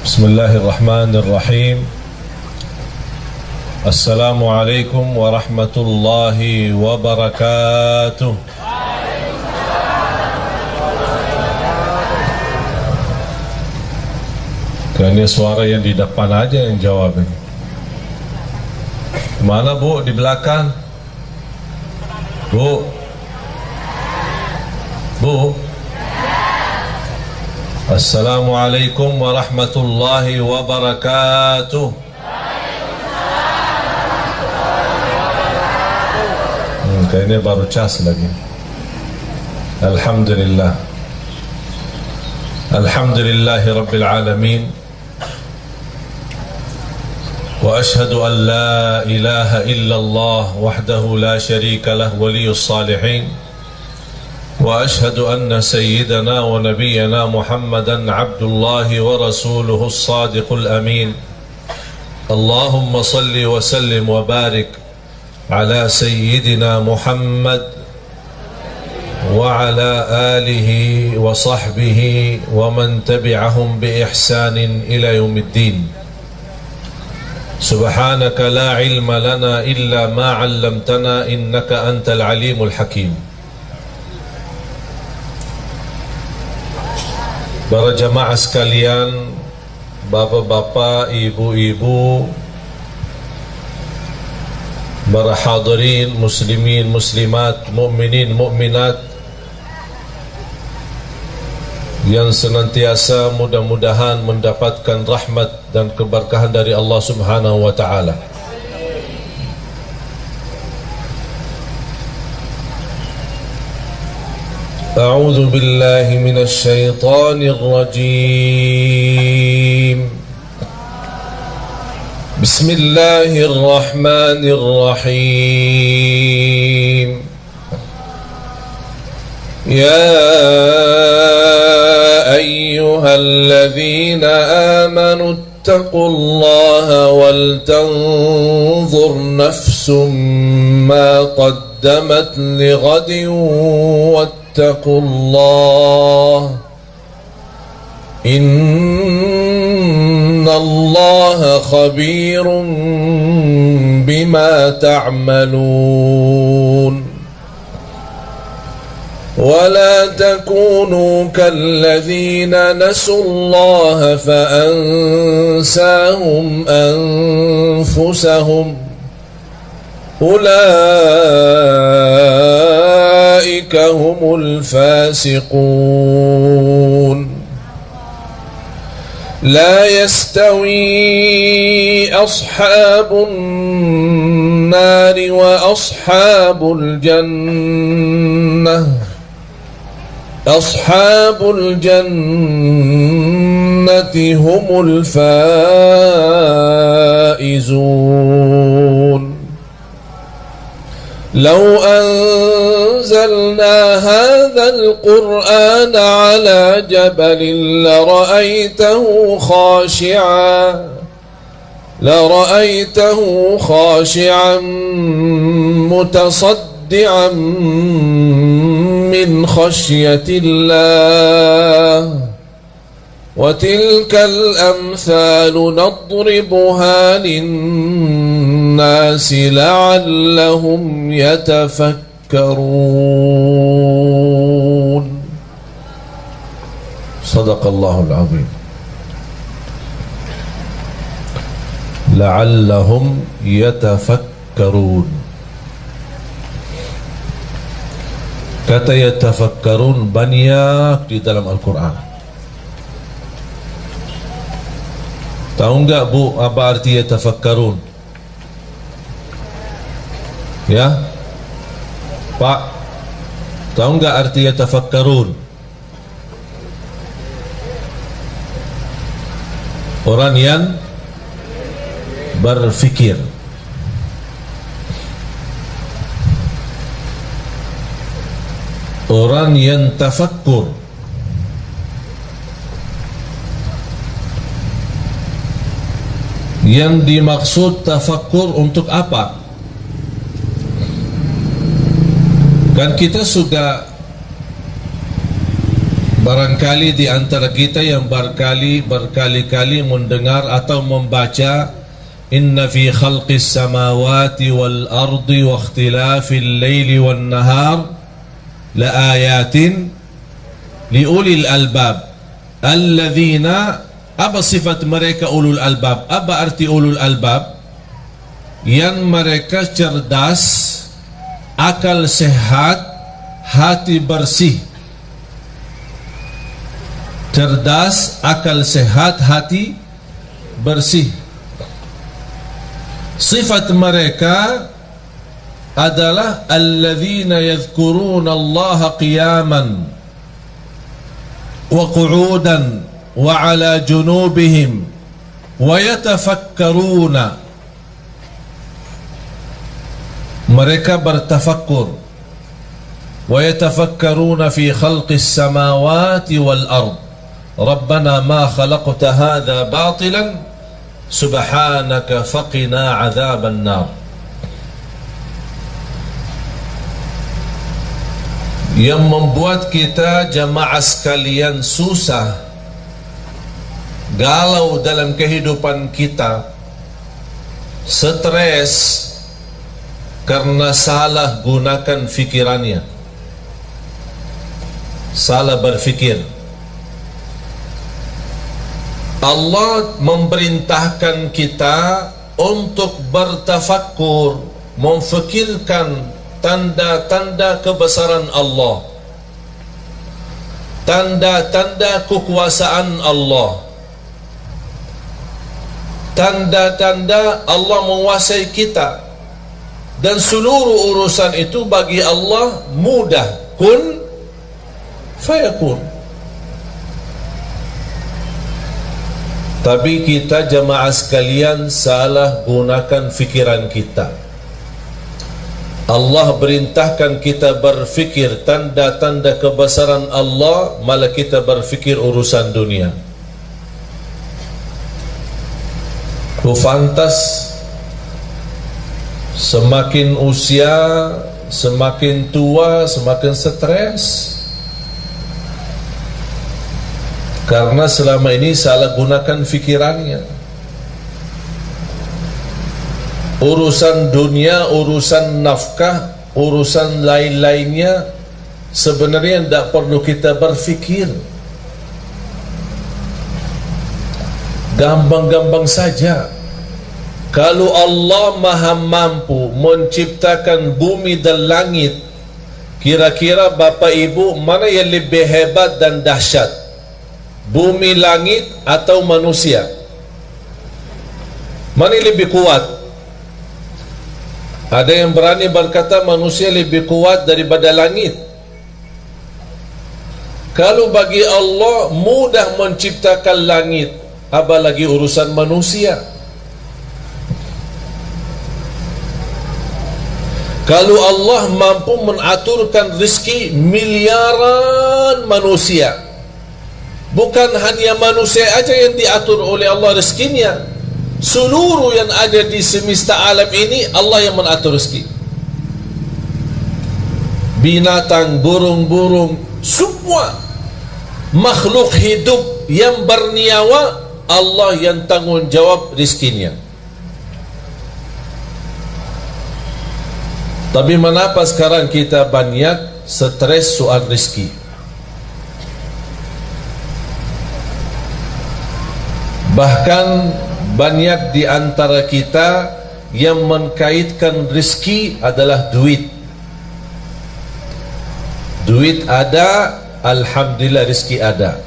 Bismillahirrahmanirrahim. Assalamualaikum warahmatullahi wabarakatuh. Kayaknya suara yang di depan aja yang jawab ini. Mana Bu? Di belakang? Bu? Bu? Assalamualaikum warahmatullahi wabarakatuh. Kayaknya baru cas lagi. Alhamdulillah. Alhamdulillahi Rabbil Alamin. Wa ashhadu an la ilaha illallah wahdahu la sharika lah waliyus salihin. وأشهد أن سيدنا ونبينا محمدا عبد الله ورسوله الصادق الأمين اللهم صل وسلم وبارك على سيدنا محمد وعلى آله وصحبه ومن تبعهم بإحسان إلى يوم الدين سبحانك لا علم لنا إلا ما علمتنا إنك أنت العليم الحكيم. Para jamaah sekalian, bapak-bapak, ibu-ibu, para hadirin, muslimin, muslimat, mukminin, mukminat yang senantiasa mudah-mudahan mendapatkan rahmat dan keberkahan dari Allah Subhanahu wa taala. أعوذ بالله من الشيطان الرجيم بسم الله الرحمن الرحيم يا أيها الذين آمنوا اتقوا الله ولتنظر نفس ما قدمت لغد اتقوا الله إن الله خبير بما تعملون ولا تكونوا كالذين نسوا الله فأنساهم أنفسهم أولئك هم الفاسقون لا يستوي أصحاب النار وأصحاب الجنة أصحاب الجنة هم الفائزون لو أنزلنا هذا القرآن على جبل لرأيته خاشعا متصدعا من خشية الله وتلك الأمثال نضربها للناس لعلهم يتفكرون صدق الله العظيم لعلهم يتفكرون. Kata yatafakkarun banyak di dalam Al-Quran. Tahu enggak Bu apa arti yatafakkarun? Ya Pak, tahu enggak arti yatafakkarun? Orang yang berfikir. Orang yang tafakkur. Yang dimaksud tafakkur untuk apa? Kan kita sudah Barangkali di antara kita yang berkali-kali mendengar atau membaca inna fi khalqis samawati wal ardi wa ikhtilafil laili wan nahar la ayatin li ulil albab alladzina, apa sifat mereka ulul albab? Apa arti ulul albab? Yang mereka cerdas, akal sehat, hati bersih. Cerdas, akal sehat, hati bersih. Sifat mereka adalah alladzina yadhkuruna Allah qiyaman wa qu'udan wa ala junubihim wa yatafakkaruna. Mereka bertafakkur. Wa yatafakkaruna fi khalqis samawati wal ard. Rabbana ma khalaqta hadha batilan subhanaka faqina adzaban nar. Yang membuat kita jamaah sekalian susah, galau dalam kehidupan kita, stres karena salah gunakan fikirannya, salah berfikir. Allah memerintahkan kita untuk bertafakkur, memfikirkan tanda-tanda kebesaran Allah, tanda-tanda kekuasaan Allah, tanda-tanda Allah menguasai kita, dan seluruh urusan itu bagi Allah mudah, kun fayakun. Tapi kita jamaah sekalian salah gunakan fikiran kita. Allah perintahkan kita berfikir tanda-tanda kebesaran Allah, malah kita berfikir urusan dunia. Kufantas semakin usia, semakin tua, semakin stres, karena selama ini salah gunakan fikirannya. Urusan dunia, urusan nafkah, urusan lain-lainnya sebenarnya tidak perlu kita berfikir. Gampang-gampang saja. Kalau Allah maha mampu menciptakan bumi dan langit, kira-kira Bapak Ibu mana yang lebih hebat dan dahsyat? Bumi, langit atau manusia? Mana yang lebih kuat? Ada yang berani berkata manusia lebih kuat daripada langit. Kalau bagi Allah mudah menciptakan langit, apalagi urusan manusia. Kalau Allah mampu mengaturkan rezeki miliaran manusia, bukan hanya manusia aja yang diatur oleh Allah rezekinya, seluruh yang ada di semesta alam ini Allah yang mengatur rezeki. Binatang, burung-burung, semua makhluk hidup yang bernyawa, Allah yang tanggung jawab rezekinya. Tapi mengapa sekarang kita banyak stres soal rezeki? Bahkan banyak di antara kita yang mengkaitkan rezeki adalah duit. Duit ada, alhamdulillah rezeki ada.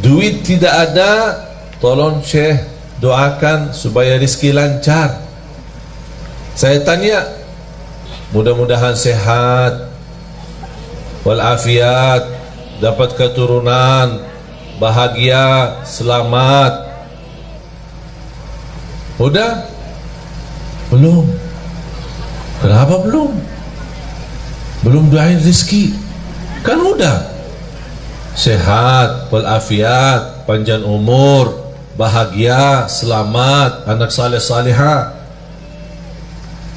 Duit tidak ada, tolong Syekh doakan supaya rezeki lancar. Saya tanya, mudah-mudahan sehat walafiat, dapat keturunan, bahagia, selamat. Udah? Belum. Kenapa belum? Belum doain rezeki. Kan udah. Sehat walafiat, panjang umur, bahagia, selamat, anak saleh salihah.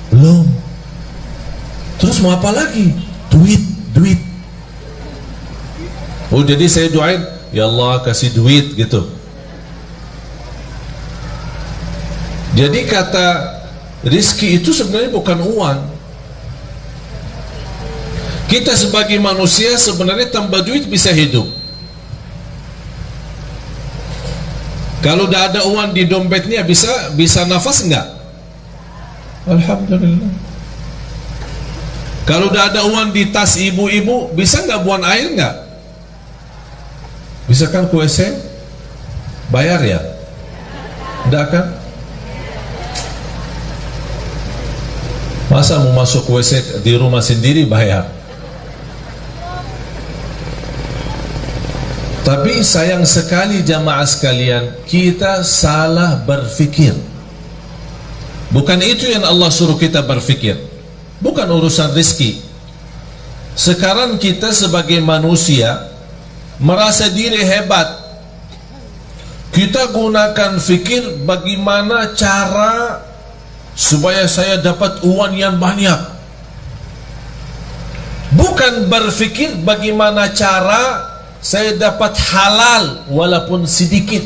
Belum. Terus mau apa lagi? Duit. Oh, jadi saya doain, ya Allah kasih duit gitu. Jadi kata rizki itu sebenarnya bukan uang. Kita sebagai manusia sebenarnya tanpa duit bisa hidup. Kalau tidak ada uang di dompetnya bisa nafas enggak? Alhamdulillah. Kalau tidak ada uang di tas ibu-ibu, bisa enggak buang air enggak? Bisa kan ke WC? Bayar ya? Enggak kan? Masa mau masuk WC di rumah sendiri bayar? Tapi sayang sekali jamaah sekalian, kita salah berfikir. Bukan itu yang Allah suruh kita berfikir. Bukan urusan rezeki. Sekarang kita sebagai manusia merasa diri hebat. Kita gunakan fikir bagaimana cara supaya saya dapat uang yang banyak. Bukan berfikir bagaimana cara saya dapat halal walaupun sedikit.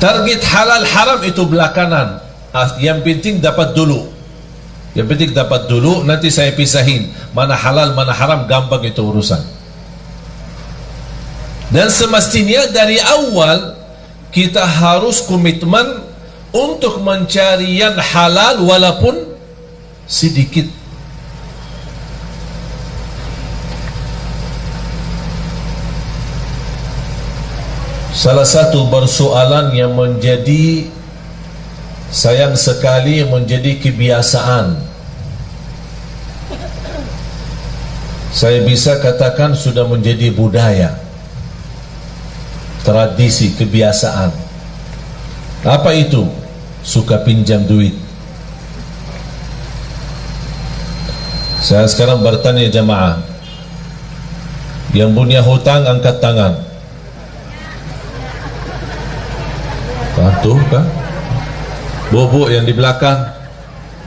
Target halal haram itu belakangan. Yang penting dapat dulu. Yang penting dapat dulu, nanti saya pisahin mana halal mana haram, gampang itu urusan. Dan semestinya dari awal kita harus komitmen untuk mencari yang halal walaupun sedikit. Salah satu persoalan yang menjadi sayang sekali menjadi kebiasaan, saya bisa katakan sudah menjadi budaya, tradisi, kebiasaan. Apa itu? Suka pinjam duit. Saya sekarang bertanya jamaah, yang punya hutang angkat tangan. Tuh kan, bobo yang di belakang,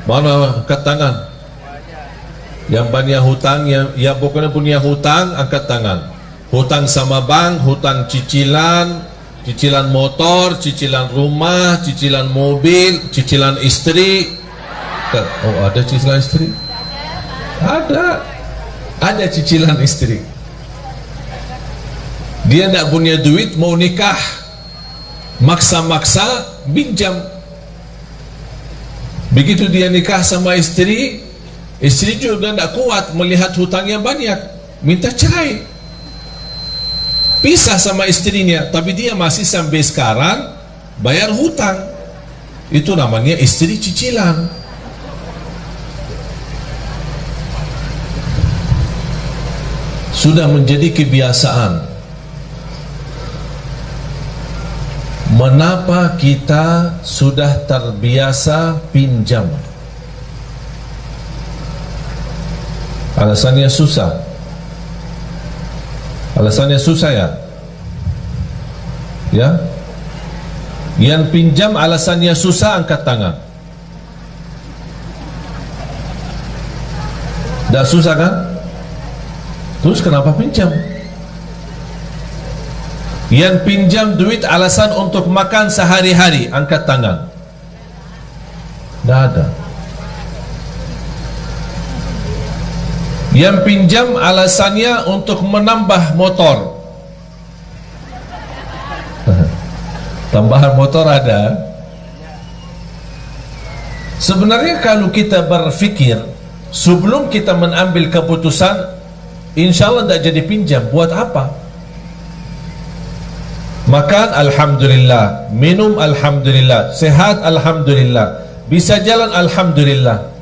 mana angkat tangan? Yang banyak hutang, yang bukan punya hutang angkat tangan. Hutang sama bank, hutang cicilan, cicilan motor, cicilan rumah, cicilan mobil, cicilan istri. Oh, ada cicilan istri? Ada cicilan istri. Dia tidak punya duit, mau nikah, maksa-maksa pinjam. Begitu dia nikah sama istri, istri juga tidak kuat melihat hutangnya banyak, minta cerai, pisah sama istrinya. Tapi dia masih sampai sekarang bayar hutang. Itu namanya istri cicilan. Sudah menjadi kebiasaan. Mengapa kita sudah terbiasa pinjam? Alasannya susah. Alasannya susah ya? Ya? Yang pinjam alasannya susah angkat tangan. Dah susah kan? Terus kenapa pinjam? Yang pinjam duit alasan untuk makan sehari-hari, angkat tangan. Tidak ada. Yang pinjam alasannya untuk menambah motor. Tambahan motor ada. Sebenarnya kalau kita berfikir sebelum kita mengambil keputusan, insya Allah tidak jadi pinjam. Buat apa? Makan alhamdulillah, minum alhamdulillah, sehat alhamdulillah, bisa jalan alhamdulillah.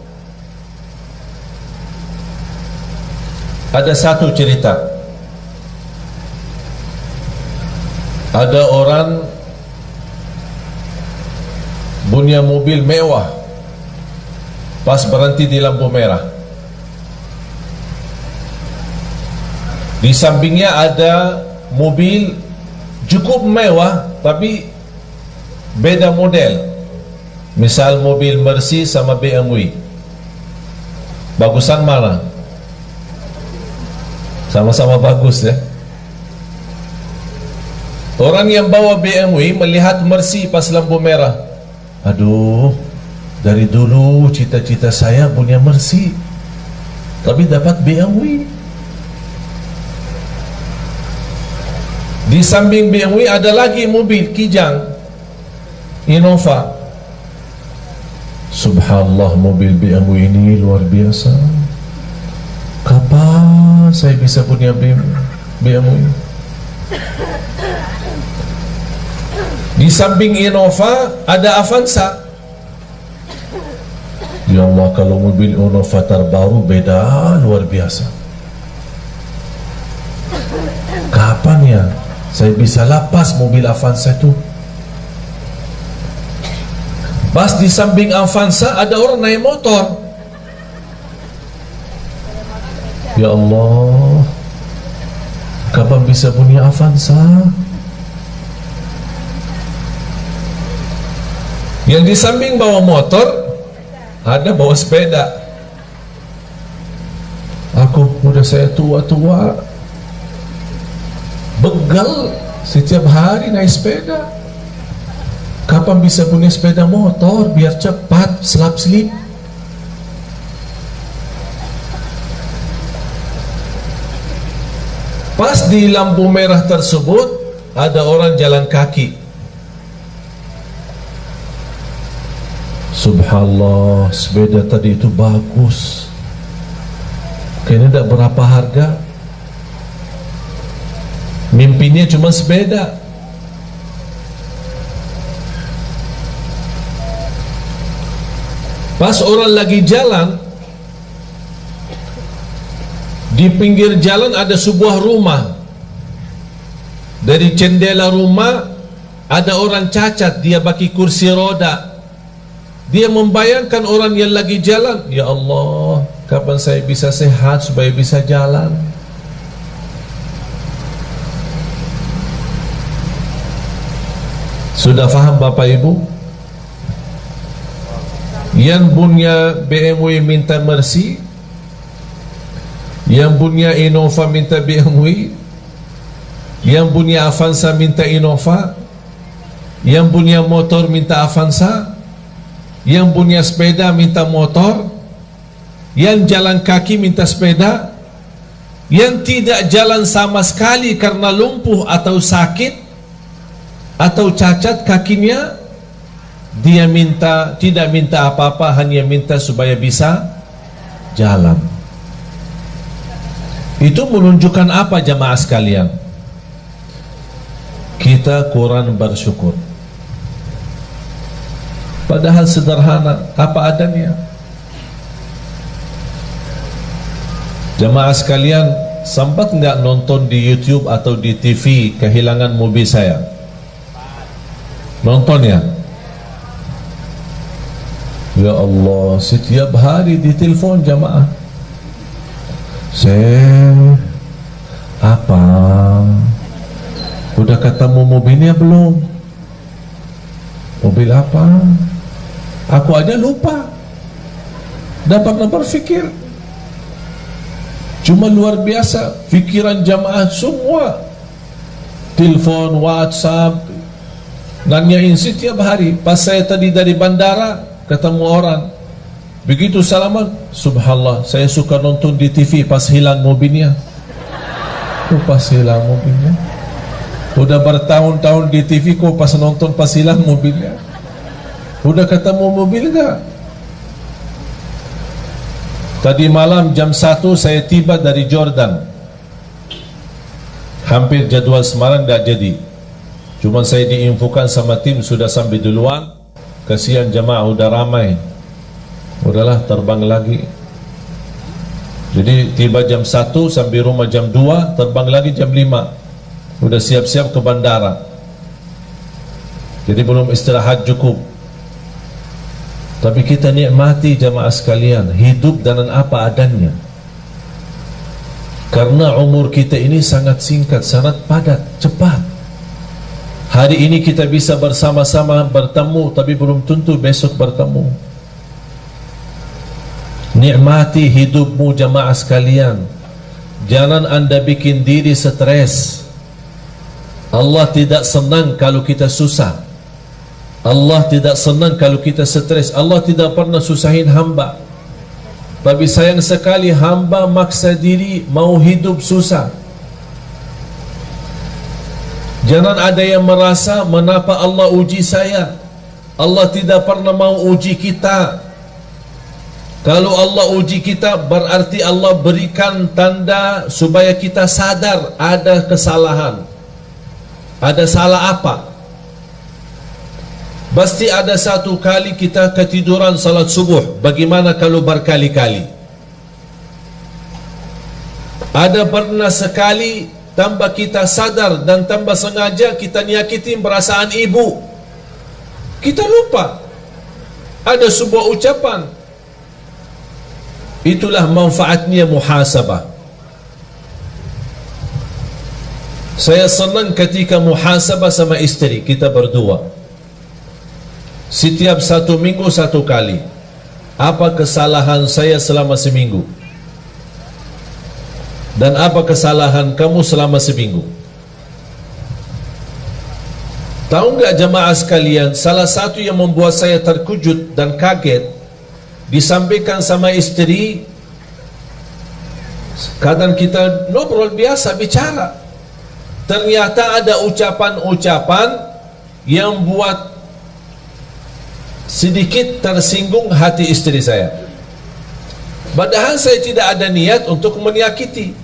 Ada satu cerita, ada orang punya mobil mewah, pas berhenti di lampu merah, di sampingnya ada mobil cukup mewah tapi beda model. Misal mobil Mercy sama BMW, bagusan mana? Sama-sama bagus ya. Orang yang bawa BMW melihat Mercy pas lampu merah, aduh, dari dulu cita-cita saya punya Mercy, tapi dapat BMW. Di samping BMW ada lagi mobil Kijang, Innova. Subhanallah, mobil BMW ini luar biasa. Kapan saya bisa punya BMW? Di samping Innova ada Avanza. Ya Allah, kalau mobil Innova terbaru beda luar biasa. Kapan ya saya bisa lapas mobil Avanza itu? Pas di samping Avanza ada orang naik motor. Ya Allah, kapan bisa punya Avanza? Yang di samping bawa motor ada bawa sepeda. Aku udah, saya tua-tua, begal setiap hari naik sepeda. Kapan bisa punya sepeda motor biar cepat selap-selip? Pas di lampu merah tersebut ada orang jalan kaki. Subhanallah, sepeda tadi itu bagus. Kayaknya tidak berapa harga. Mimpinya cuma sepeda. Pas orang lagi jalan, di pinggir jalan ada sebuah rumah. Dari jendela rumah ada orang cacat, dia pakai kursi roda. Dia membayangkan orang yang lagi jalan, ya Allah, kapan saya bisa sehat supaya bisa jalan? Sudah faham Bapak Ibu? Yang punya BMW minta Mercy, yang punya Innova minta BMW, yang punya Avanza minta Innova, yang punya motor minta Avanza, yang punya sepeda minta motor, yang jalan kaki minta sepeda, yang tidak jalan sama sekali karena lumpuh atau sakit atau cacat kakinya, dia minta, tidak minta apa-apa, hanya minta supaya bisa jalan. Itu menunjukkan apa jamaah sekalian? Kita kurang bersyukur. Padahal sederhana, apa adanya. Jamaah sekalian, sempat nggak nonton di YouTube atau di TV kehilangan mobil saya? Nonton ya? Ya Allah, setiap hari ditelepon jamaah. Apa? Udah ketemu mobilnya belum? Mobil apa? Aku aja lupa. Dapat berpikir. Cuma luar biasa pikiran jamaah semua. Telepon, WhatsApp, nanyain setiap hari. Pas saya tadi dari bandara ketemu orang, begitu salaman, subhanallah, saya suka nonton di TV pas hilang mobilnya. Pas hilang mobilnya. Udah bertahun-tahun di TV kok pas nonton pas hilang mobilnya. Udah ketemu mobil enggak? Tadi malam jam 1 saya tiba dari Jordan. Hampir jadwal Semarang enggak jadi. Cuma saya diinfokan sama tim sudah sampai duluan. Kasihan jamaah udah ramai. Udahlah terbang lagi. Jadi tiba jam 1 sampai rumah jam 2, terbang lagi jam 5. Udah siap-siap ke bandara. Jadi belum istirahat cukup. Tapi kita nikmati jamaah sekalian, hidup dengan apa adanya. Karena umur kita ini sangat singkat, sangat padat, cepat. Hari ini kita bisa bersama-sama bertemu, tapi belum tentu besok bertemu. Nikmati hidupmu jamaah sekalian. Jangan anda bikin diri stres. Allah tidak senang kalau kita susah. Allah tidak senang kalau kita stres. Allah tidak pernah susahin hamba. Tapi sayang sekali hamba maksa diri mau hidup susah. Jangan ada yang merasa mengapa Allah uji saya. Allah tidak pernah mau uji kita. Kalau Allah uji kita berarti Allah berikan tanda supaya kita sadar ada kesalahan. Ada salah apa? Pasti ada satu kali kita ketiduran salat subuh. Bagaimana kalau berkali-kali? Ada pernah sekali tambah kita sadar dan tambah sengaja kita nyakitin perasaan ibu. Kita lupa. Ada sebuah ucapan. Itulah manfaatnya muhasabah. Saya senang ketika muhasabah sama istri kita berdua. Setiap 1 minggu 1 kali. Apa kesalahan saya selama seminggu? Dan apa kesalahan kamu selama seminggu? Tahu enggak jemaah sekalian, salah satu yang membuat saya terkejut dan kaget, disampaikan sama istri, kadang kita ngobrol biasa bicara, ternyata ada ucapan-ucapan yang buat sedikit tersinggung hati istri saya. Padahal saya tidak ada niat untuk menyakiti.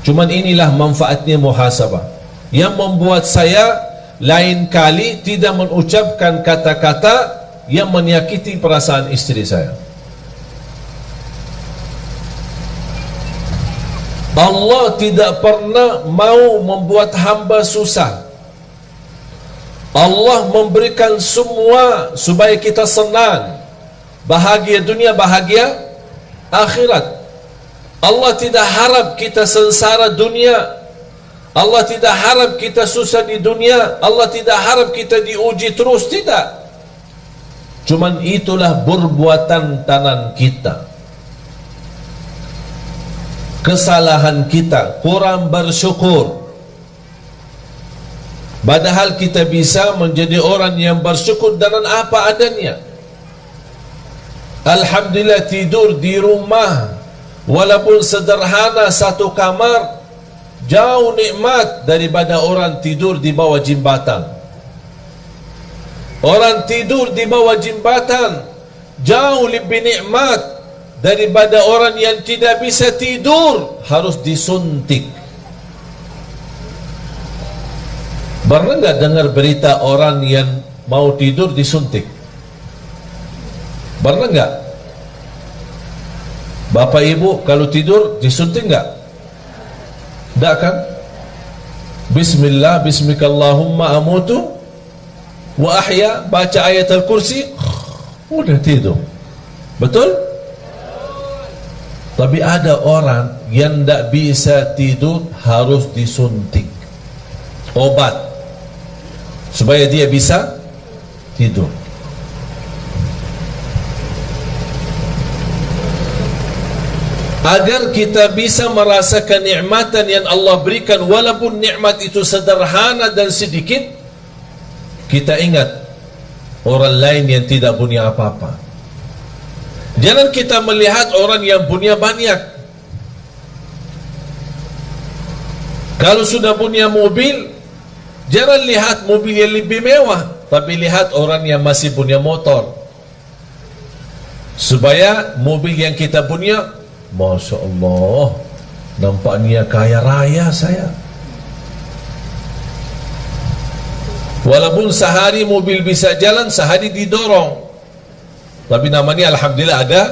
Cuman inilah manfaatnya muhasabah yang membuat saya lain kali tidak mengucapkan kata-kata yang menyakiti perasaan istri saya. Allah tidak pernah mau membuat hamba susah. Allah memberikan semua supaya kita senang, bahagia dunia, bahagia akhirat. Allah tidak harap kita sengsara dunia. Allah tidak harap kita susah di dunia. Allah tidak harap kita diuji terus, tidak. Cuman itulah perbuatan tangan kita, kesalahan kita, kurang bersyukur. Padahal kita bisa menjadi orang yang bersyukur dengan apa adanya. Alhamdulillah tidur di rumah walaupun sederhana 1 kamar jauh nikmat daripada orang tidur di bawah jembatan. Orang tidur di bawah jembatan jauh lebih nikmat daripada orang yang tidak bisa tidur harus disuntik. Pernah enggak dengar berita orang yang mau tidur disuntik? Pernah enggak? Bapak ibu kalau tidur disuntik enggak? Enggak kan? Bismillah, bismikallahumma amutu wa ahya, baca ayat al-kursi, udah tidur. Betul? Tapi ada orang yang tidak bisa tidur harus disuntik obat supaya dia bisa tidur. Agar kita bisa merasakan nikmatan yang Allah berikan, walaupun nikmat itu sederhana dan sedikit, kita ingat orang lain yang tidak punya apa-apa. Jangan kita melihat orang yang punya banyak. Kalau sudah punya mobil, jangan lihat mobil yang lebih mewah, tapi lihat orang yang masih punya motor, supaya mobil yang kita punya, Masya Allah, nampaknya kaya raya saya. Walaupun sehari mobil bisa jalan, sehari didorong, tapi namanya alhamdulillah ada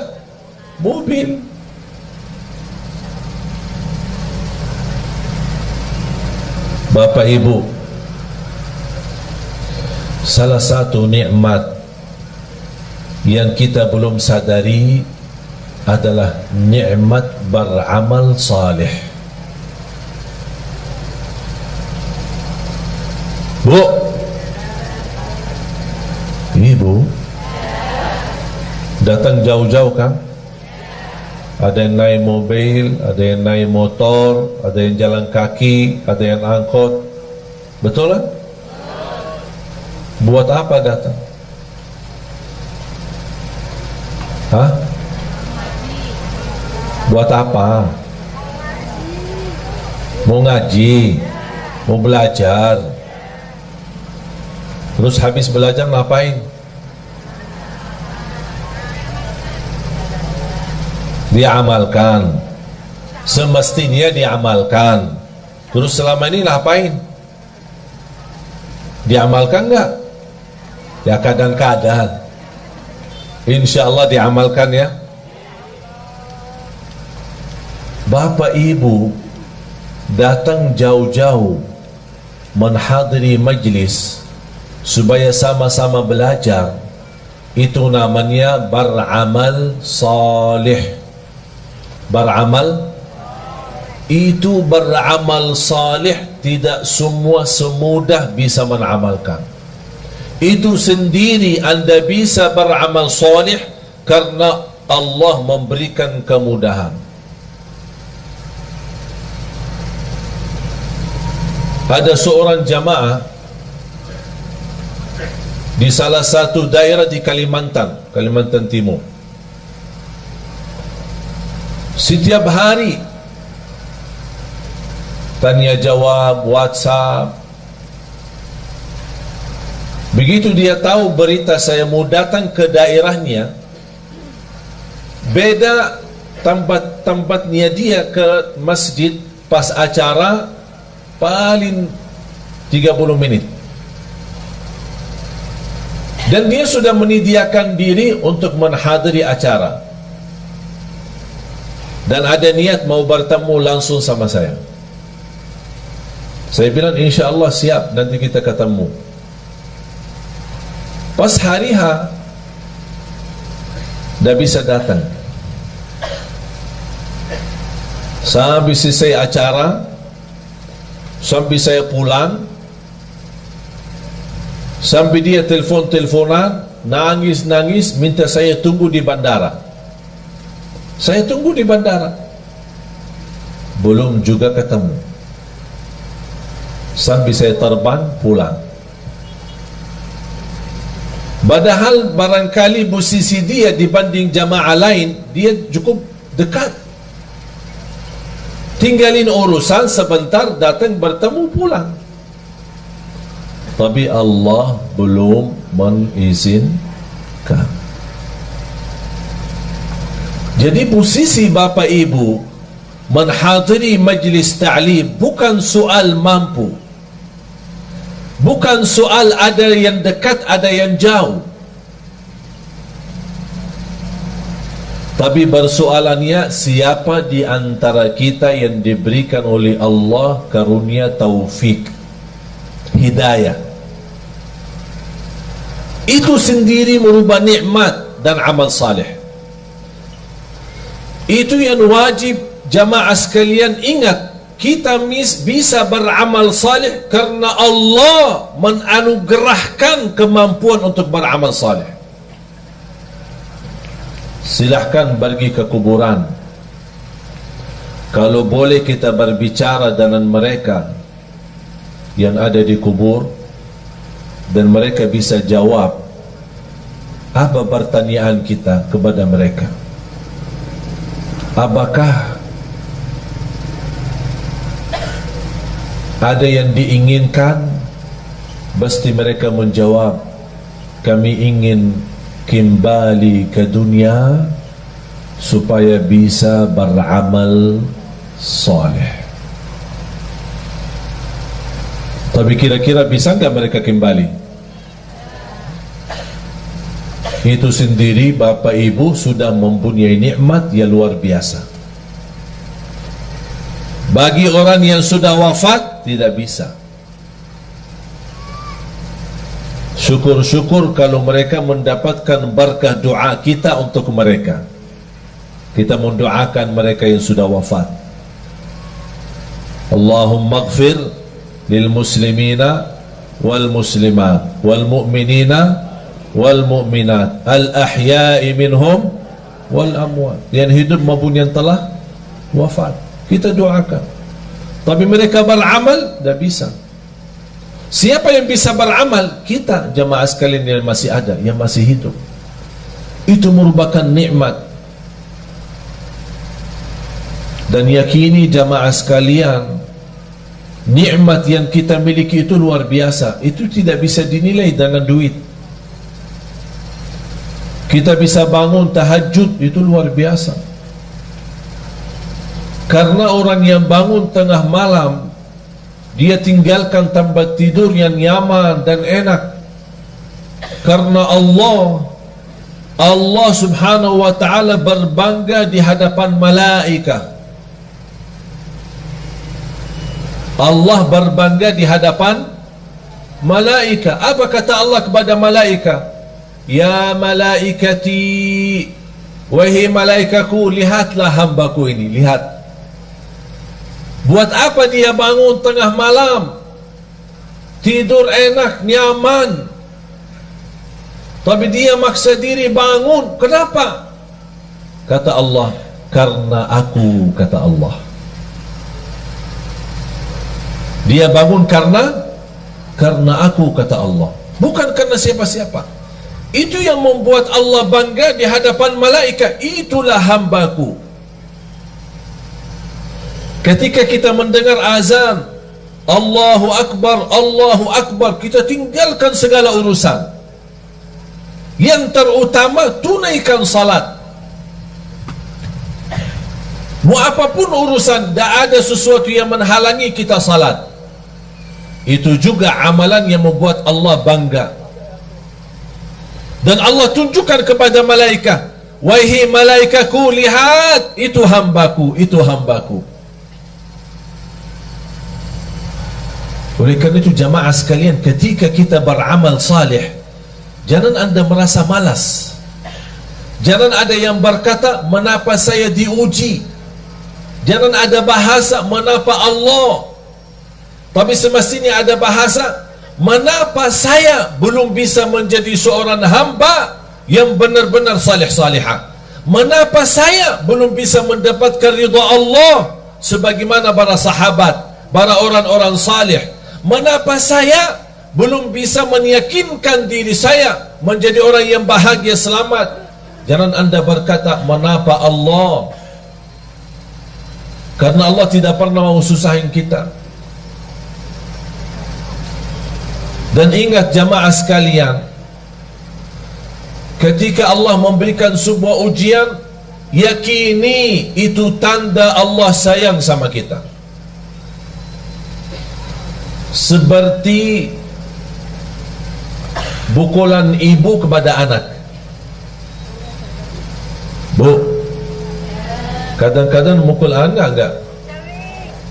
mobil. Bapak ibu, salah satu nikmat yang kita belum sadari adalah nikmat beramal saleh. Bu, ibu datang jauh-jauh kan? Ada yang naik mobil, ada yang naik motor, ada yang jalan kaki, ada yang angkot. Betul kan? Buat apa datang? Hah? Buat apa? Mau ngaji, mau belajar. Terus habis belajar ngapain? Diamalkan. Semestinya diamalkan. Terus selama ini ngapain? Diamalkan enggak? Ya kadang-kadang. Insya Allah diamalkan ya. Bapak Ibu datang jauh-jauh menghadiri majlis supaya sama-sama belajar, itu namanya beramal salih. Beramal itu beramal salih, tidak semua semudah bisa mengamalkan. Itu sendiri Anda bisa beramal salih karena Allah memberikan kemudahan. Ada seorang jamaah di salah satu daerah di Kalimantan Timur. Setiap hari tanya jawab, WhatsApp. Begitu dia tahu berita saya mau datang ke daerahnya, beda tempatnya dia ke masjid pas acara paling 30 menit. Dan dia sudah menyediakan diri untuk menghadiri acara. Dan ada niat mau bertemu langsung sama saya. Saya bilang insya Allah siap, nanti kita ketemu. Pas hari H dah bisa datang. Sampai selesai acara, sampai saya pulang, sampai dia teleponan, nangis, minta saya tunggu di bandara. Saya tunggu di bandara, belum juga ketemu. Sampai saya terbang pulang. Padahal barangkali posisi dia dibanding jamaah lain, dia cukup dekat. Tinggalin urusan sebentar, datang bertemu pulang. Tapi Allah belum mengizinkan. Jadi posisi Bapak Ibu menghadiri majlis ta'lim bukan soal mampu, bukan soal ada yang dekat, ada yang jauh. Tapi persoalannya siapa di antara kita yang diberikan oleh Allah karunia taufik, hidayah. Itu sendiri merubah nikmat dan amal saleh. Itu yang wajib jamaah sekalian ingat. Kita bisa beramal saleh karena Allah menganugerahkan kemampuan untuk beramal saleh. Silahkan pergi ke kuburan. Kalau boleh kita berbicara dengan mereka yang ada di kubur, dan mereka bisa jawab apa pertanyaan kita kepada mereka. Apakah ada yang diinginkan? Pasti mereka menjawab, kami ingin kembali ke dunia supaya bisa beramal saleh. Tapi kira-kira bisa enggak mereka kembali? Itu sendiri Bapak Ibu sudah mempunyai nikmat yang luar biasa. Bagi orang yang sudah wafat tidak bisa. Syukur-syukur kalau mereka mendapatkan berkah doa kita untuk mereka. Kita mendoakan mereka yang sudah wafat. Allahumma ighfir lil muslimina wal muslimat wal mu'minina wal mu'minat al ahya'i minhum wal amwat, yang hidup maupun yang telah wafat. Kita doakan. Tapi mereka beramal, tidak bisa. Siapa yang bisa beramal? Kita, jamaah sekalian yang masih ada, yang masih hidup. Itu merupakan nikmat. Dan yakini jamaah sekalian, nikmat yang kita miliki itu luar biasa. Itu tidak bisa dinilai dengan duit. Kita bisa bangun tahajud, itu luar biasa. Karena orang yang bangun tengah malam, dia tinggalkan tempat tidur yang nyaman dan enak, karena Allah subhanahu wa ta'ala berbangga di hadapan malaika. Allah berbangga di hadapan malaika. Apa kata Allah kepada malaika? Ya malaikati, wahai malaikaku, lihatlah hambaku ini, lihat. Buat apa dia bangun tengah malam, tidur enak, nyaman, tapi dia maksa diri bangun? Kenapa? Kata Allah, karena aku, kata Allah. Dia bangun karena aku, kata Allah, bukan karena siapa-siapa. Itu yang membuat Allah bangga di hadapan malaikat. Itulah hambaku. Ketika kita mendengar azan Allahu Akbar, kita tinggalkan segala urusan. Yang terutama, tunaikan salat. Mau apapun urusan, tidak ada sesuatu yang menghalangi kita salat. Itu juga amalan yang membuat Allah bangga. Dan Allah tunjukkan kepada malaikat, wahai malaikaku, lihat, itu hambaku, itu hambaku. Oleh karena itu jamaah sekalian, ketika kita beramal salih, jangan anda merasa malas. Jangan ada yang berkata, mengapa saya diuji? Jangan ada bahasa, mengapa Allah? Tapi semestinya ada bahasa, mengapa saya belum bisa menjadi seorang hamba yang benar-benar salih-salihah? Mengapa saya belum bisa mendapatkan ridha Allah sebagaimana para sahabat, para orang-orang salih? Mengapa saya belum bisa meyakinkan diri saya menjadi orang yang bahagia, selamat? Jangan anda berkata, mengapa Allah? Karena Allah tidak pernah mau susahin kita. Dan ingat jamaah sekalian, ketika Allah memberikan sebuah ujian, yakini itu tanda Allah sayang sama kita. Seperti pukulan ibu kepada anak. Bu, kadang-kadang mukul anak enggak?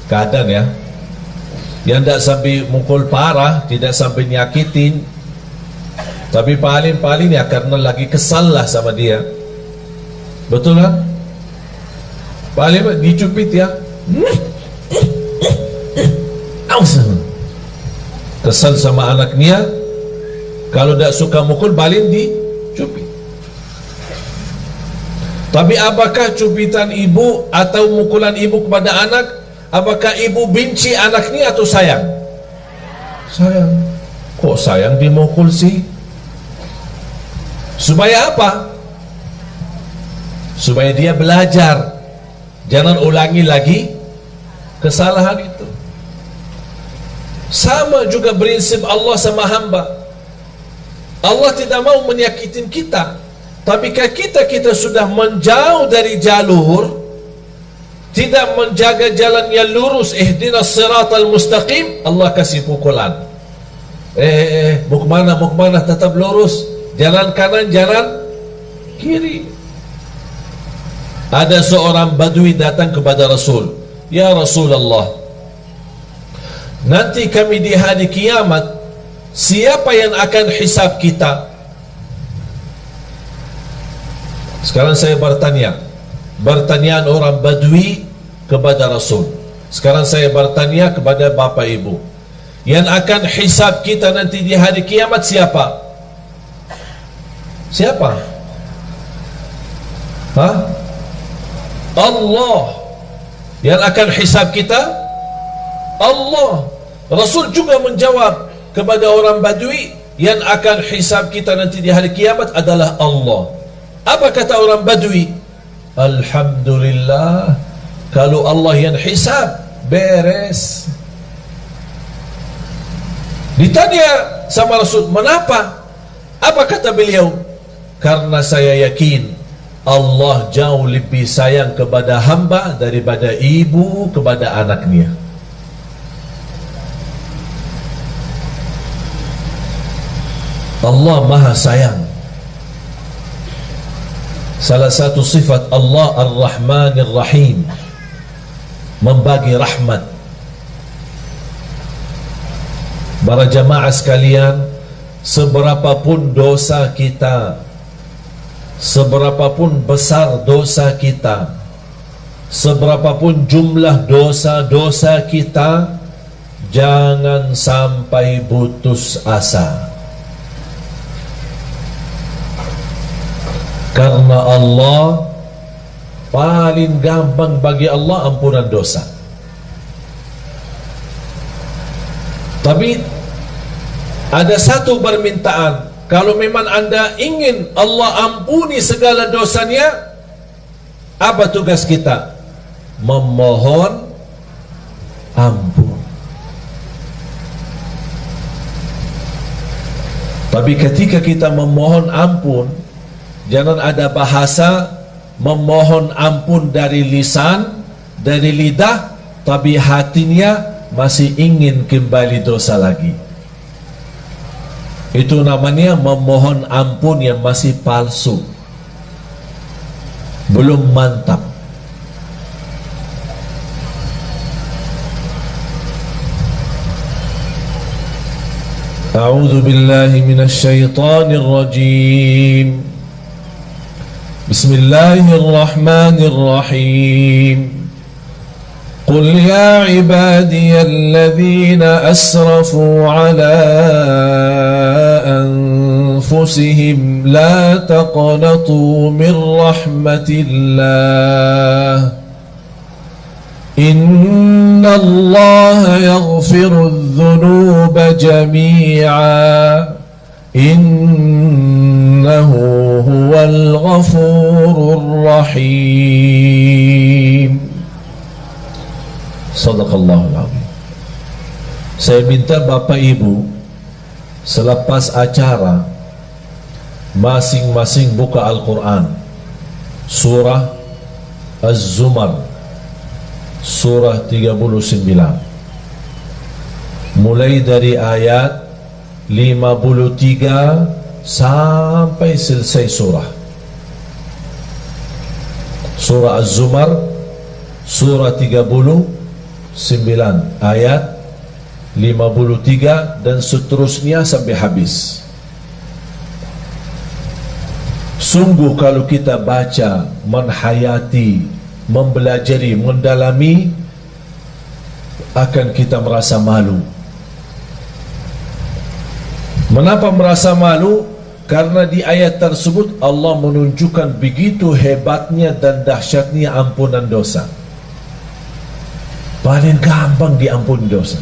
Kadang ya. Yang tidak sampai mukul parah, tidak sampai nyakitin, tapi paling-paling ya karena lagi kesal lah sama dia. Betul kan? Paling dicupit ya, kesal sama anaknya. Kalau tidak suka mukul, paling dicupit. Tapi apakah cupitan ibu atau mukulan ibu kepada anak, apakah ibu benci anaknya atau sayang? Sayang. Kok sayang dimukul sih? Supaya apa? Supaya dia belajar, jangan ulangi lagi kesalahan itu. Sama juga prinsip Allah sama hamba. Allah tidak mau menyakitin kita, tapi kalau kita sudah menjauh dari jalur, tidak menjaga jalan yang lurus, ihdinas siratal mustaqim, Allah kasih pukulan. Mau kemana, tetap lurus, jalan kanan, jalan kiri. Ada seorang badui datang kepada Rasul, ya Rasulullah, nanti kami di hari kiamat, siapa yang akan hisab kita? Sekarang saya bertanya, pertanyaan orang badui kepada Rasul. Sekarang saya bertanya kepada bapak ibu, yang akan hisab kita nanti di hari kiamat siapa? Siapa? Allah yang akan hisab kita. Allah. Rasul juga menjawab kepada orang Badui, yang akan hisab kita nanti di hari kiamat adalah Allah. Apa kata orang Badui? Alhamdulillah, kalau Allah yang hisab, beres. Ditanya sama Rasul, "Mengapa?" Apa kata beliau? "Karena saya yakin Allah jauh lebih sayang kepada hamba daripada ibu kepada anaknya." Allah Maha Sayang. Salah satu sifat Allah Ar-Rahmanir Rahim, membagi rahmat. Para jamaah sekalian, seberapapun dosa kita, seberapapun besar dosa kita, seberapapun jumlah dosa-dosa kita, jangan sampai putus asa. Karena Allah paling gampang bagi Allah ampunan dosa. Tapi ada satu permintaan, kalau memang anda ingin Allah ampuni segala dosanya, apa tugas kita? Memohon ampun. Tapi ketika kita memohon ampun, jangan ada bahasa memohon ampun dari lisan, dari lidah, tapi hatinya masih ingin kembali dosa lagi. Itu namanya memohon ampun yang masih palsu, belum mantap. A'udzu billahi minasy syaithanir rajim. Bismillahirrahmanirrahim. قل يا عبادي الذين أسرفوا على أنفسهم لا تقنطوا من رحمة الله إن الله يغفر الذنوب جميعا إنه هو الغفور الرحيم. Sadaqallahul Azim. Saya minta Bapak Ibu selepas acara masing-masing buka Al-Quran, surah Az-Zumar, surah 39, mulai dari ayat 53 sampai selesai surah. Surah Az-Zumar, surah 39 ayat 53 dan seterusnya sampai habis. Sungguh kalau kita baca, menhayati, mempelajari, mendalami, akan kita merasa malu. Mengapa merasa malu? Karena di ayat tersebut Allah menunjukkan begitu hebatnya dan dahsyatnya ampunan dosa. Paling gampang diampuni dosa.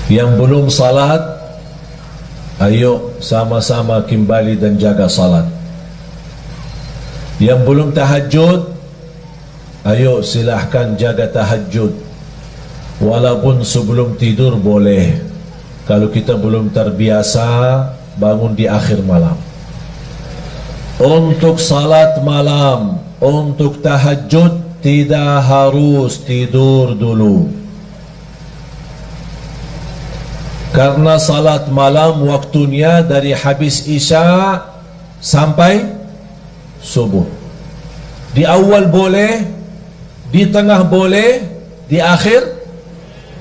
Yang belum salat, ayo sama-sama kembali dan jaga salat. Yang belum tahajud, ayo silahkan jaga tahajud. Walaupun sebelum tidur boleh, kalau kita belum terbiasa bangun di akhir malam. Untuk salat malam, untuk tahajud tidak harus tidur dulu, karena salat malam waktunya dari habis isya sampai subuh. Di awal boleh, di tengah boleh, di akhir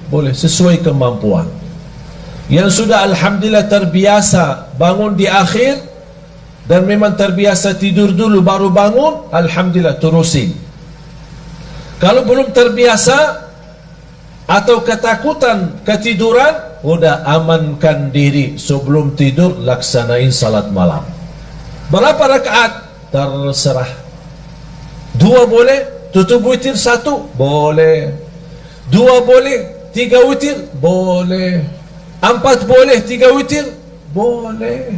boleh, sesuai kemampuan. Yang sudah alhamdulillah terbiasa bangun di akhir dan memang terbiasa tidur dulu baru bangun, alhamdulillah terusin. Kalau belum terbiasa atau ketakutan ketiduran, udah amankan diri sebelum tidur, laksanain salat malam. Berapa rakaat? Terserah. 2 boleh, tutup witir 1 boleh, 2 boleh, 3 witir boleh, 4 boleh, 3 witir boleh.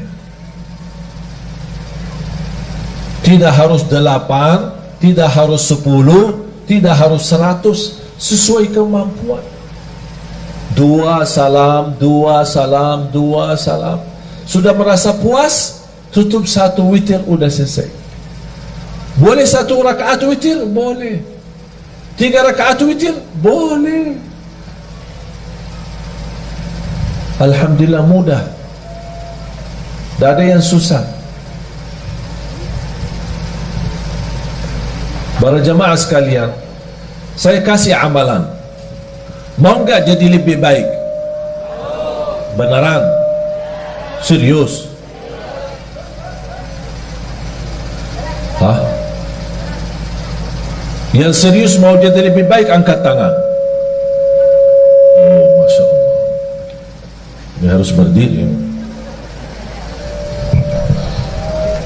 Tidak harus 8, tidak harus 10, tidak harus 100, sesuai kemampuan. 2 salam, 2 salam, 2 salam. Sudah merasa puas, tutup 1 witir, udah selesai. Boleh 1 rakaat witir? Boleh. 3 rakaat witir? Boleh. Alhamdulillah mudah. Tak ada yang susah. Para jemaah sekalian, saya kasih amalan. Mau enggak jadi lebih baik? Beneran? Serius? Hah? Yang serius mau jadi lebih baik, angkat tangan. Oh, Masya Allah. Ini harus berdiri.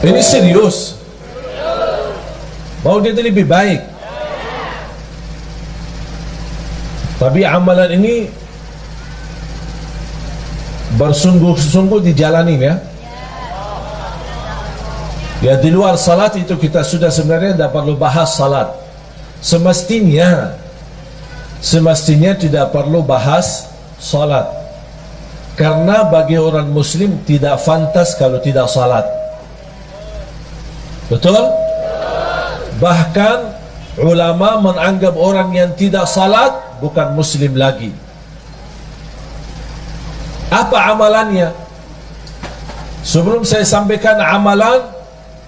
Ini serius. Mau jadi lebih baik. Tapi amalan ini bersungguh-sungguh dijalani ya. Ya, di luar salat itu kita sudah sebenarnya tidak perlu bahas salat. Semestinya tidak perlu bahas salat. Karena bagi orang muslim tidak fantas kalau tidak salat. Betul? Bahkan ulama menganggap orang yang tidak salat bukan muslim lagi. Apa amalannya? Sebelum saya sampaikan amalan,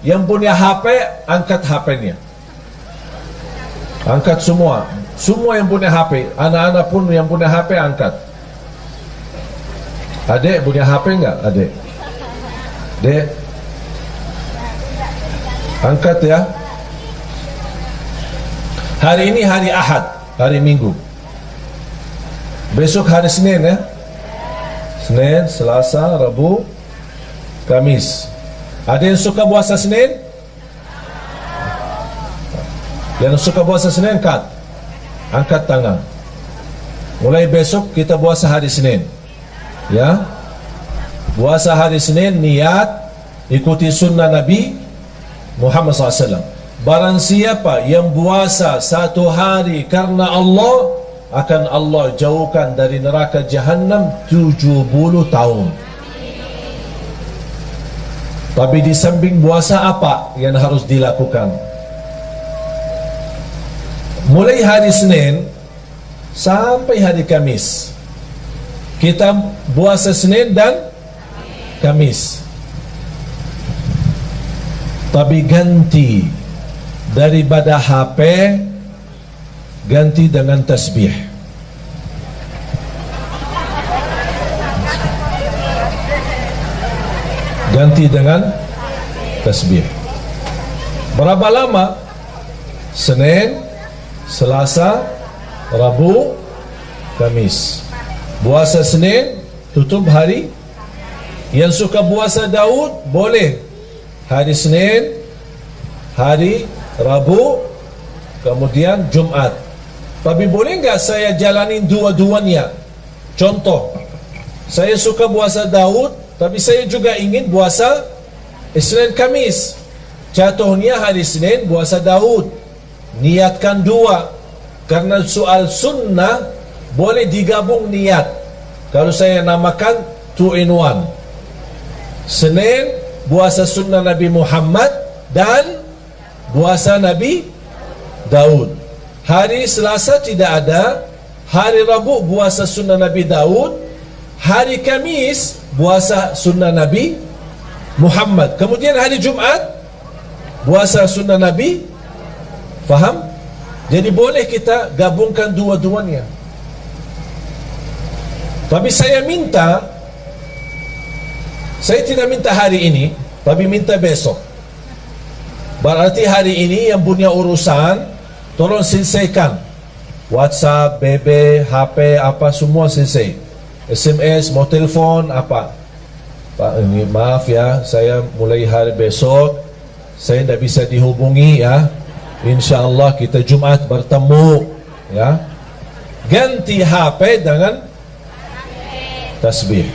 yang punya HP, angkat HP-nya. Angkat semua. Semua yang punya HP. Anak-anak pun yang punya HP, angkat. Adik punya HP enggak? Adik? Dek? Angkat ya. Hari ini hari Ahad, hari Minggu. Besok hari Senin ya. Senin, Selasa, Rabu, Kamis. Ada yang suka puasa Senin? Yang suka puasa Senin, angkat tangan. Mulai besok kita puasa hari Senin. Ya, puasa hari Senin, niat ikuti sunnah Nabi Muhammad SAW. Barang siapa yang puasa 1 hari karena Allah, akan Allah jauhkan dari neraka Jahannam 70 tahun. Tapi di samping puasa apa yang harus dilakukan? Mulai hari Senin sampai hari Kamis, kita puasa Senin dan Kamis. Tapi ganti daripada HP, ganti dengan tasbih. Ganti dengan tasbih. Berapa lama? Senin, Selasa, Rabu, Kamis. Puasa Senin, tutup hari. Yang suka puasa Daud, boleh hari Senin, hari Rabu, kemudian Jumat. Tapi boleh enggak saya jalanin dua-duanya? Contoh, saya suka puasa Daud, tapi saya juga ingin puasa Senin Kamis. Jatuhnya hari Senin puasa Daud. Niatkan 2. Karena soal sunnah boleh digabung niat. Kalau saya namakan 2 in 1. Senin puasa sunnah Nabi Muhammad dan puasa Nabi Daud. Hari Selasa tidak ada. Hari Rabu puasa sunnah Nabi Daud. Hari Kamis puasa sunnah Nabi Muhammad. Kemudian hari Jumat puasa sunnah Nabi. Faham? Jadi boleh kita gabungkan dua-duanya. Tapi saya tidak minta hari ini, tapi minta besok. Berarti hari ini yang punya urusan, tolong selesaikan. WhatsApp, BB, HP, apa semua selesai. SMS, mau telepon, apa. Pak, ini maaf ya, saya mulai hari besok saya tidak bisa dihubungi ya. InsyaAllah kita Jumat bertemu ya. Ganti HP dengan tasbih.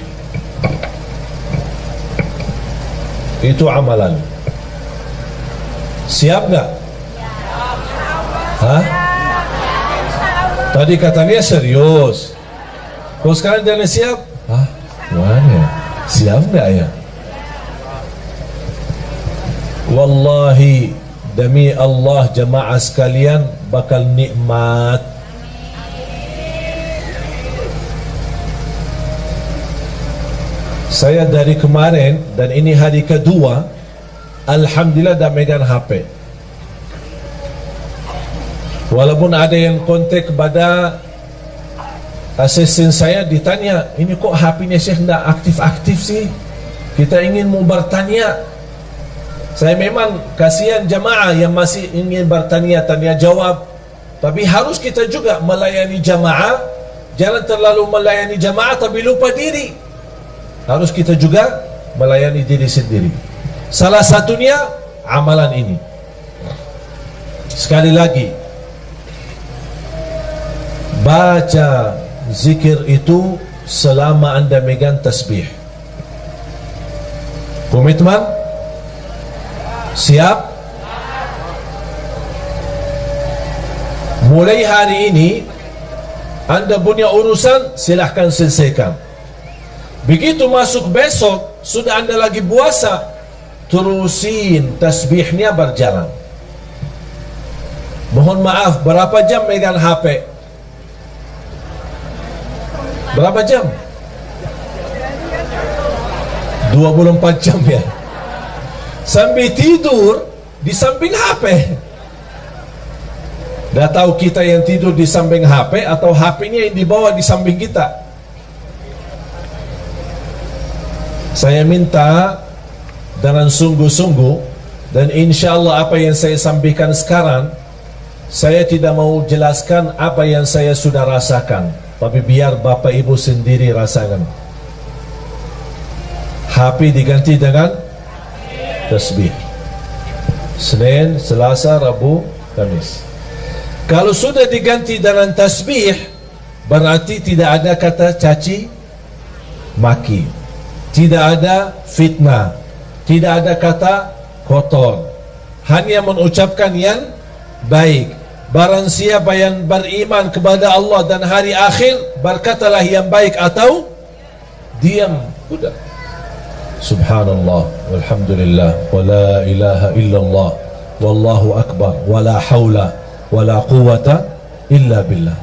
Itu amalan. Siap nggak? Hah? Tadi katanya serius. Kalau sekarang dia siap? Hah? Mana? Siap nggak ya? Wallahi, demi Allah jemaah sekalian bakal nikmat. Saya dari kemarin dan ini hari kedua, alhamdulillah dah megang HP. Walaupun ada yang kontak kepada asisten saya, ditanya, ini kok HP-nya Syekh tidak aktif-aktif sih? Kita ingin mau bertanya. Saya memang kasihan jamaah yang masih ingin bertanya, tanya jawab. Tapi harus kita juga melayani jamaah. Jangan terlalu melayani jamaah tapi lupa diri. Harus kita juga melayani diri sendiri. Salah satunya amalan ini. Sekali lagi, baca zikir itu selama anda megang tasbih. Komitmen? Siap? Mulai hari ini anda punya urusan, silahkan selesaikan. Begitu masuk besok, sudah anda lagi puasa, terusin tasbihnya berjalan. Mohon maaf, berapa jam megang HP? Berapa jam? 24 jam ya. Sambil tidur di samping HP. Dah tahu kita yang tidur di samping HP atau HP-nya yang dibawa di samping kita. Saya minta dengan sungguh-sungguh, dan insya Allah apa yang saya sampaikan sekarang, saya tidak mau jelaskan apa yang saya sudah rasakan, tapi biar Bapak Ibu sendiri rasakan. HP diganti dengan tasbih. Senin, Selasa, Rabu, Kamis. Kalau sudah diganti dengan tasbih, berarti tidak ada kata caci maki, tidak ada fitnah, tidak ada kata kotor, hanya mengucapkan yang baik. Barang siapa yang beriman kepada Allah dan hari akhir, berkatalah yang baik atau diam. Sudah. Subhanallah, walhamdulillah, wa la ilaha illallah, wallahu akbar, wa la hawla wa la quwata illa billah.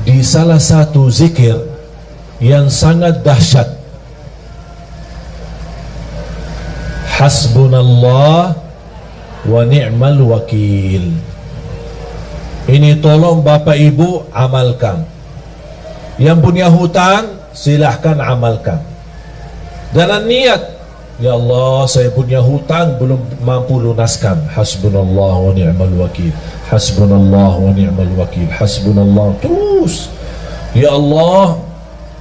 Di salah satu zikir yang sangat dahsyat, hasbunallah wa ni'mal wakil. Ini tolong Bapak Ibu amalkan. Yang punya hutang silahkan amalkan. Dalam niat, ya Allah saya punya hutang belum mampu lunaskan. Hasbunallah wa ni'mal wakil. Hasbunallah wa ni'mal wakil. Hasbunallah. Terus, ya Allah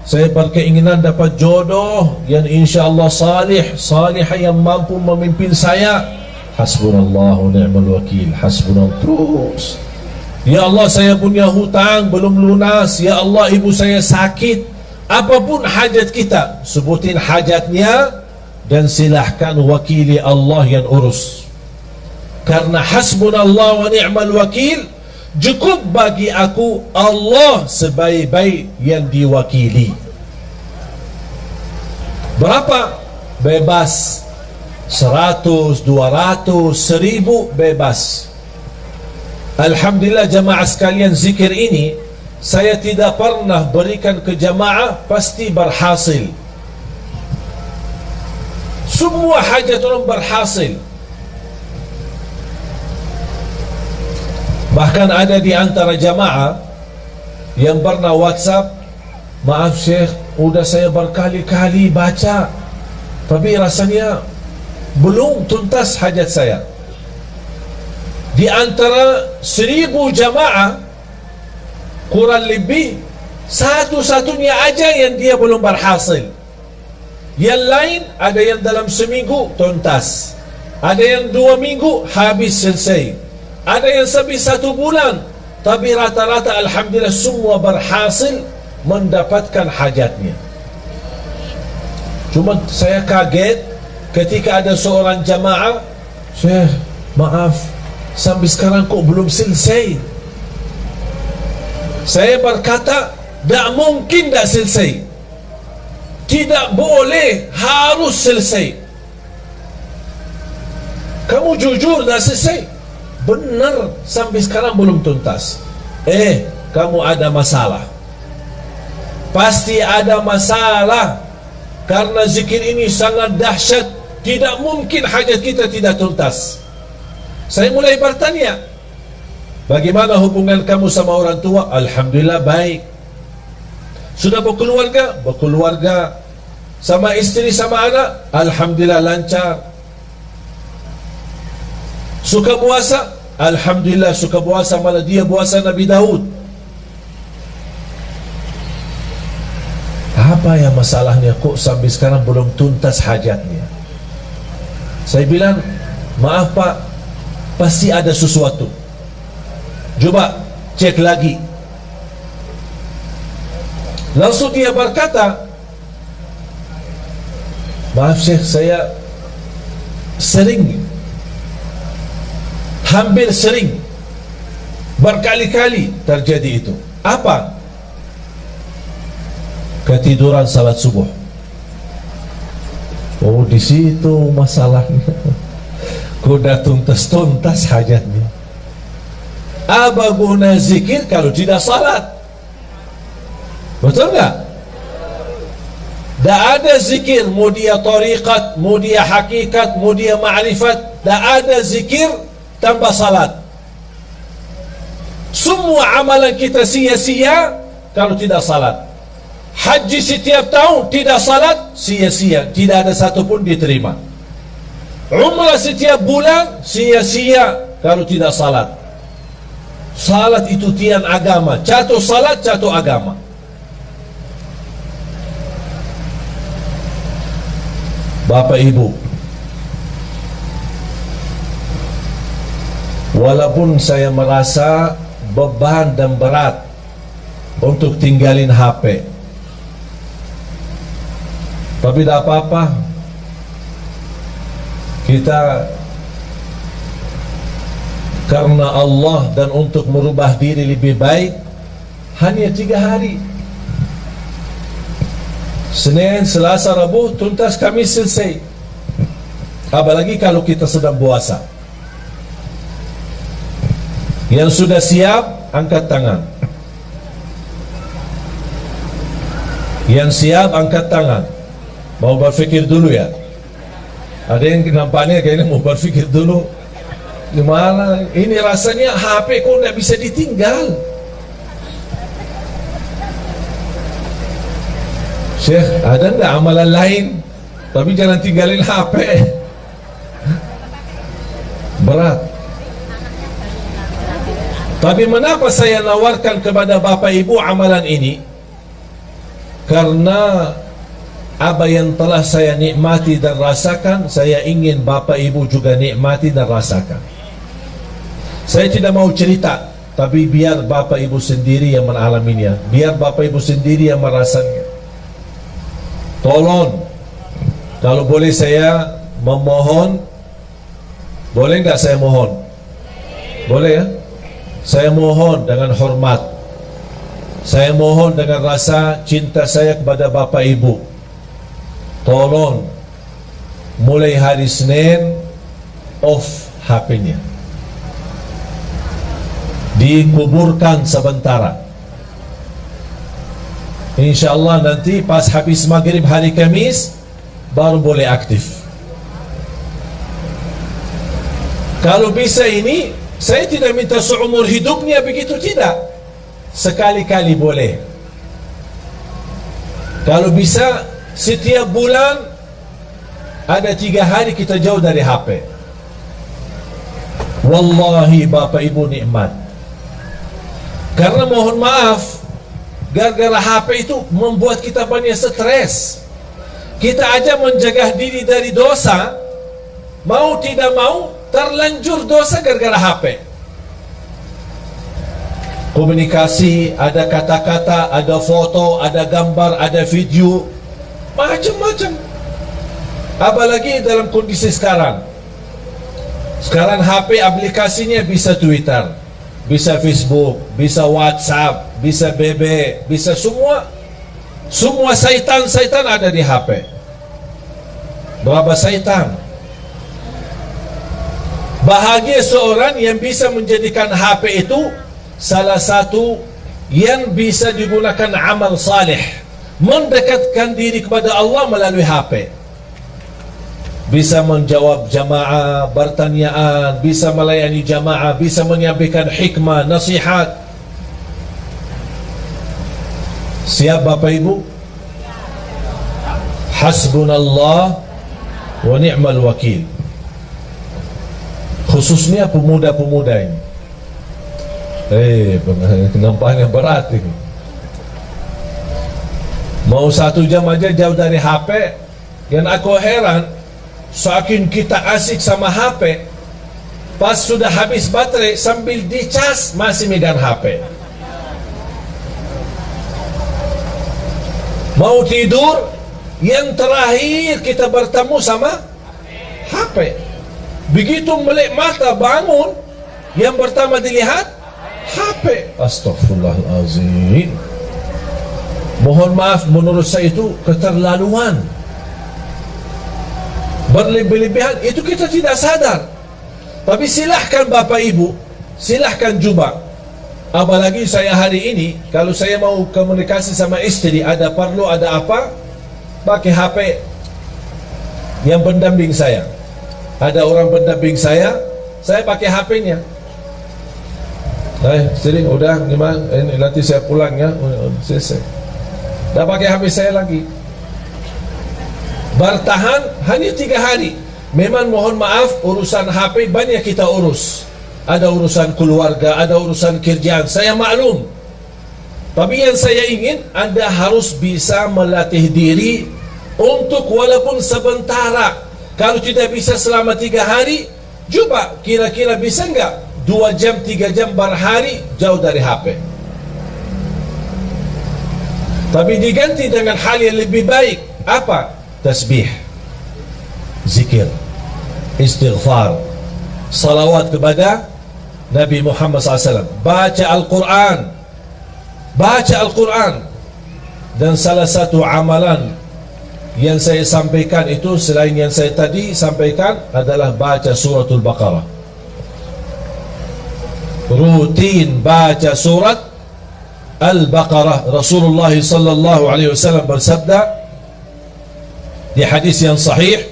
saya berkeinginan dapat jodoh yang insya Allah salihah yang mampu memimpin saya. Hasbunallah wa ni'mal wakil. Hasbunallah. Terus, ya Allah saya punya hutang belum lunas. Ya Allah ibu saya sakit. Apapun hajat kita, sebutin hajatnya dan silahkan wakili Allah yang urus. Karena hasbunallah wa ni'mal wakil, cukup bagi aku Allah sebaik-baik yang diwakili. Berapa? Bebas. 100, 200, 1000 bebas. Alhamdulillah jamaah sekalian, zikir ini saya tidak pernah berikan ke jamaah pasti berhasil. Semua hajat orang berhasil. Bahkan ada di antara jamaah yang pernah WhatsApp, maaf Syekh, udah saya berkali-kali baca tapi rasanya belum tuntas hajat saya. Di antara 1000 jamaah, kurang lebih satu-satunya aja yang dia belum berhasil. Yang lain ada yang dalam seminggu tuntas, ada yang 2 minggu habis selesai, ada yang sampai 1 bulan. Tapi rata-rata alhamdulillah semua berhasil mendapatkan hajatnya. Cuma saya kaget ketika ada seorang jamaah, Syekh, maaf, sampai sekarang kok belum selesai. Saya berkata, tak mungkin tak selesai, tidak boleh, harus selesai. Kamu jujur tak selesai? Benar, sampai sekarang belum tuntas. Kamu ada masalah, pasti ada masalah. Karena zikir ini sangat dahsyat, tidak mungkin hajat kita tidak tuntas. Saya mulai bertanya, bagaimana hubungan kamu sama orang tua? Alhamdulillah baik. Sudah berkeluarga? Berkeluarga. Sama istri, sama anak? Alhamdulillah lancar. Suka puasa? Alhamdulillah suka puasa, malah dia puasa Nabi Daud. Apa ya masalahnya kok sampai sekarang belum tuntas hajatnya? Saya bilang, maaf Pak, pasti ada sesuatu. Coba cek lagi. Langsung dia berkata, maaf Syekh, saya hampir sering, berkali-kali terjadi itu. Apa? Ketiduran salat subuh. Oh, di situ masalahnya. Kuda tuntas hajatnya. Apa guna zikir kalau tidak salat? Betul nggak? Tak ada zikir, mau dia tariqat, mau dia hakikat, mau dia ma'rifat, tak ada zikir tanpa salat. Semua amalan kita sia-sia kalau tidak salat. Haji setiap tahun tidak salat, sia-sia, tidak ada satupun diterima. Umrah setiap bulan, sia-sia kalau tidak salat. Salat itu tiang agama. Jatuh salat, jatuh agama. Bapak Ibu, walaupun saya merasa beban dan berat untuk tinggalin HP, tapi tak apa-apa. Kita karena Allah dan untuk merubah diri lebih baik, hanya 3 hari. Senin, Selasa, Rabu, tuntas, Kamis selesai. Apalagi kalau kita sedang puasa. Yang sudah siap, angkat tangan. Yang siap, angkat tangan. Mau berfikir dulu ya. Ada yang nampaknya kayaknya mau berfikir dulu. Gimana? Ini rasanya HP kok tidak bisa ditinggal. Syekh, ada enggak amalan lain? Tapi jangan tinggalin HP. Berat. Tapi mengapa saya nawarkan kepada Bapak Ibu amalan ini? Karena apa yang telah saya nikmati dan rasakan, saya ingin Bapak Ibu juga nikmati dan rasakan. Saya tidak mau cerita, tapi biar Bapak Ibu sendiri yang mengalaminya, biar Bapak Ibu sendiri yang merasanya. Tolong, kalau boleh saya memohon, boleh nggak saya mohon? Boleh ya? Saya mohon dengan hormat, saya mohon dengan rasa cinta saya kepada Bapak Ibu. Tolong, mulai hari Senin, off HP-nya, dikuburkan sementara. InsyaAllah nanti pas habis maghrib hari Kamis baru boleh aktif. Kalau bisa ini, saya tidak minta seumur hidupnya begitu, tidak. Sekali-kali boleh. Kalau bisa setiap bulan ada 3 hari kita jauh dari HP. Wallahi Bapak Ibu nikmat. Karena mohon maaf, gara-gara HP itu membuat kita banyak stres. Kita aja menjaga diri dari dosa, mau tidak mau terlanjur dosa gara-gara HP. Komunikasi, ada kata-kata, ada foto, ada gambar, ada video, macam-macam. Apalagi dalam kondisi sekarang. Sekarang HP aplikasinya bisa Twitter, bisa Facebook, bisa WhatsApp, bisa BB, bisa semua syaitan ada di HP. Berapa syaitan? Bahagia seorang yang bisa menjadikan HP itu salah satu yang bisa digunakan amal saleh, mendekatkan diri kepada Allah melalui HP. Bisa menjawab jamaah, bertanyaan, bisa melayani jamaah, bisa menyampaikan hikmah, nasihat. Siap Bapak Ibu? Hasbunallah wa ni'mal wakil. Khususnya pemuda-pemuda ini. Nampaknya berat ini. Mau 1 jam aja jauh dari HP. Yang aku heran, saking kita asik sama HP, pas sudah habis baterai sambil dicas masih megang HP. Mau tidur, yang terakhir kita bertemu sama HP. Begitu melek mata bangun, yang pertama dilihat HP. Astaghfirullahalazim. Mohon maaf, menurut saya itu keterlaluan, berlebih-lebihan. Itu kita tidak sadar. Tapi silahkan Bapak Ibu, silahkan coba. Apalagi saya hari ini, kalau saya mau komunikasi sama istri, ada perlu, ada apa, pakai HP yang pendamping saya. Ada orang pendamping saya pakai HP-nya. Sering udah gimana? Nanti saya pulang ya, selesai. Dah pakai HP saya lagi. Bertahan hanya 3 hari. Memang mohon maaf, urusan HP banyak kita urus. Ada urusan keluarga, ada urusan kerjaan, saya maklum. Tapi yang saya ingin, Anda harus bisa melatih diri untuk walaupun sebentar. Kalau tidak bisa selama 3 hari, coba kira-kira bisa enggak 2 jam, 3 jam berhari jauh dari HP. Tapi diganti dengan hal yang lebih baik. Apa? Tasbih, zikir, istighfar, salawat kepada Nabi Muhammad SAW, baca Al-Quran. Dan salah satu amalan yang saya sampaikan itu, selain yang saya tadi sampaikan, adalah baca suratul Baqarah. Rutin baca surat Al-Baqarah. Rasulullah SAW bersabda di hadis yang sahih,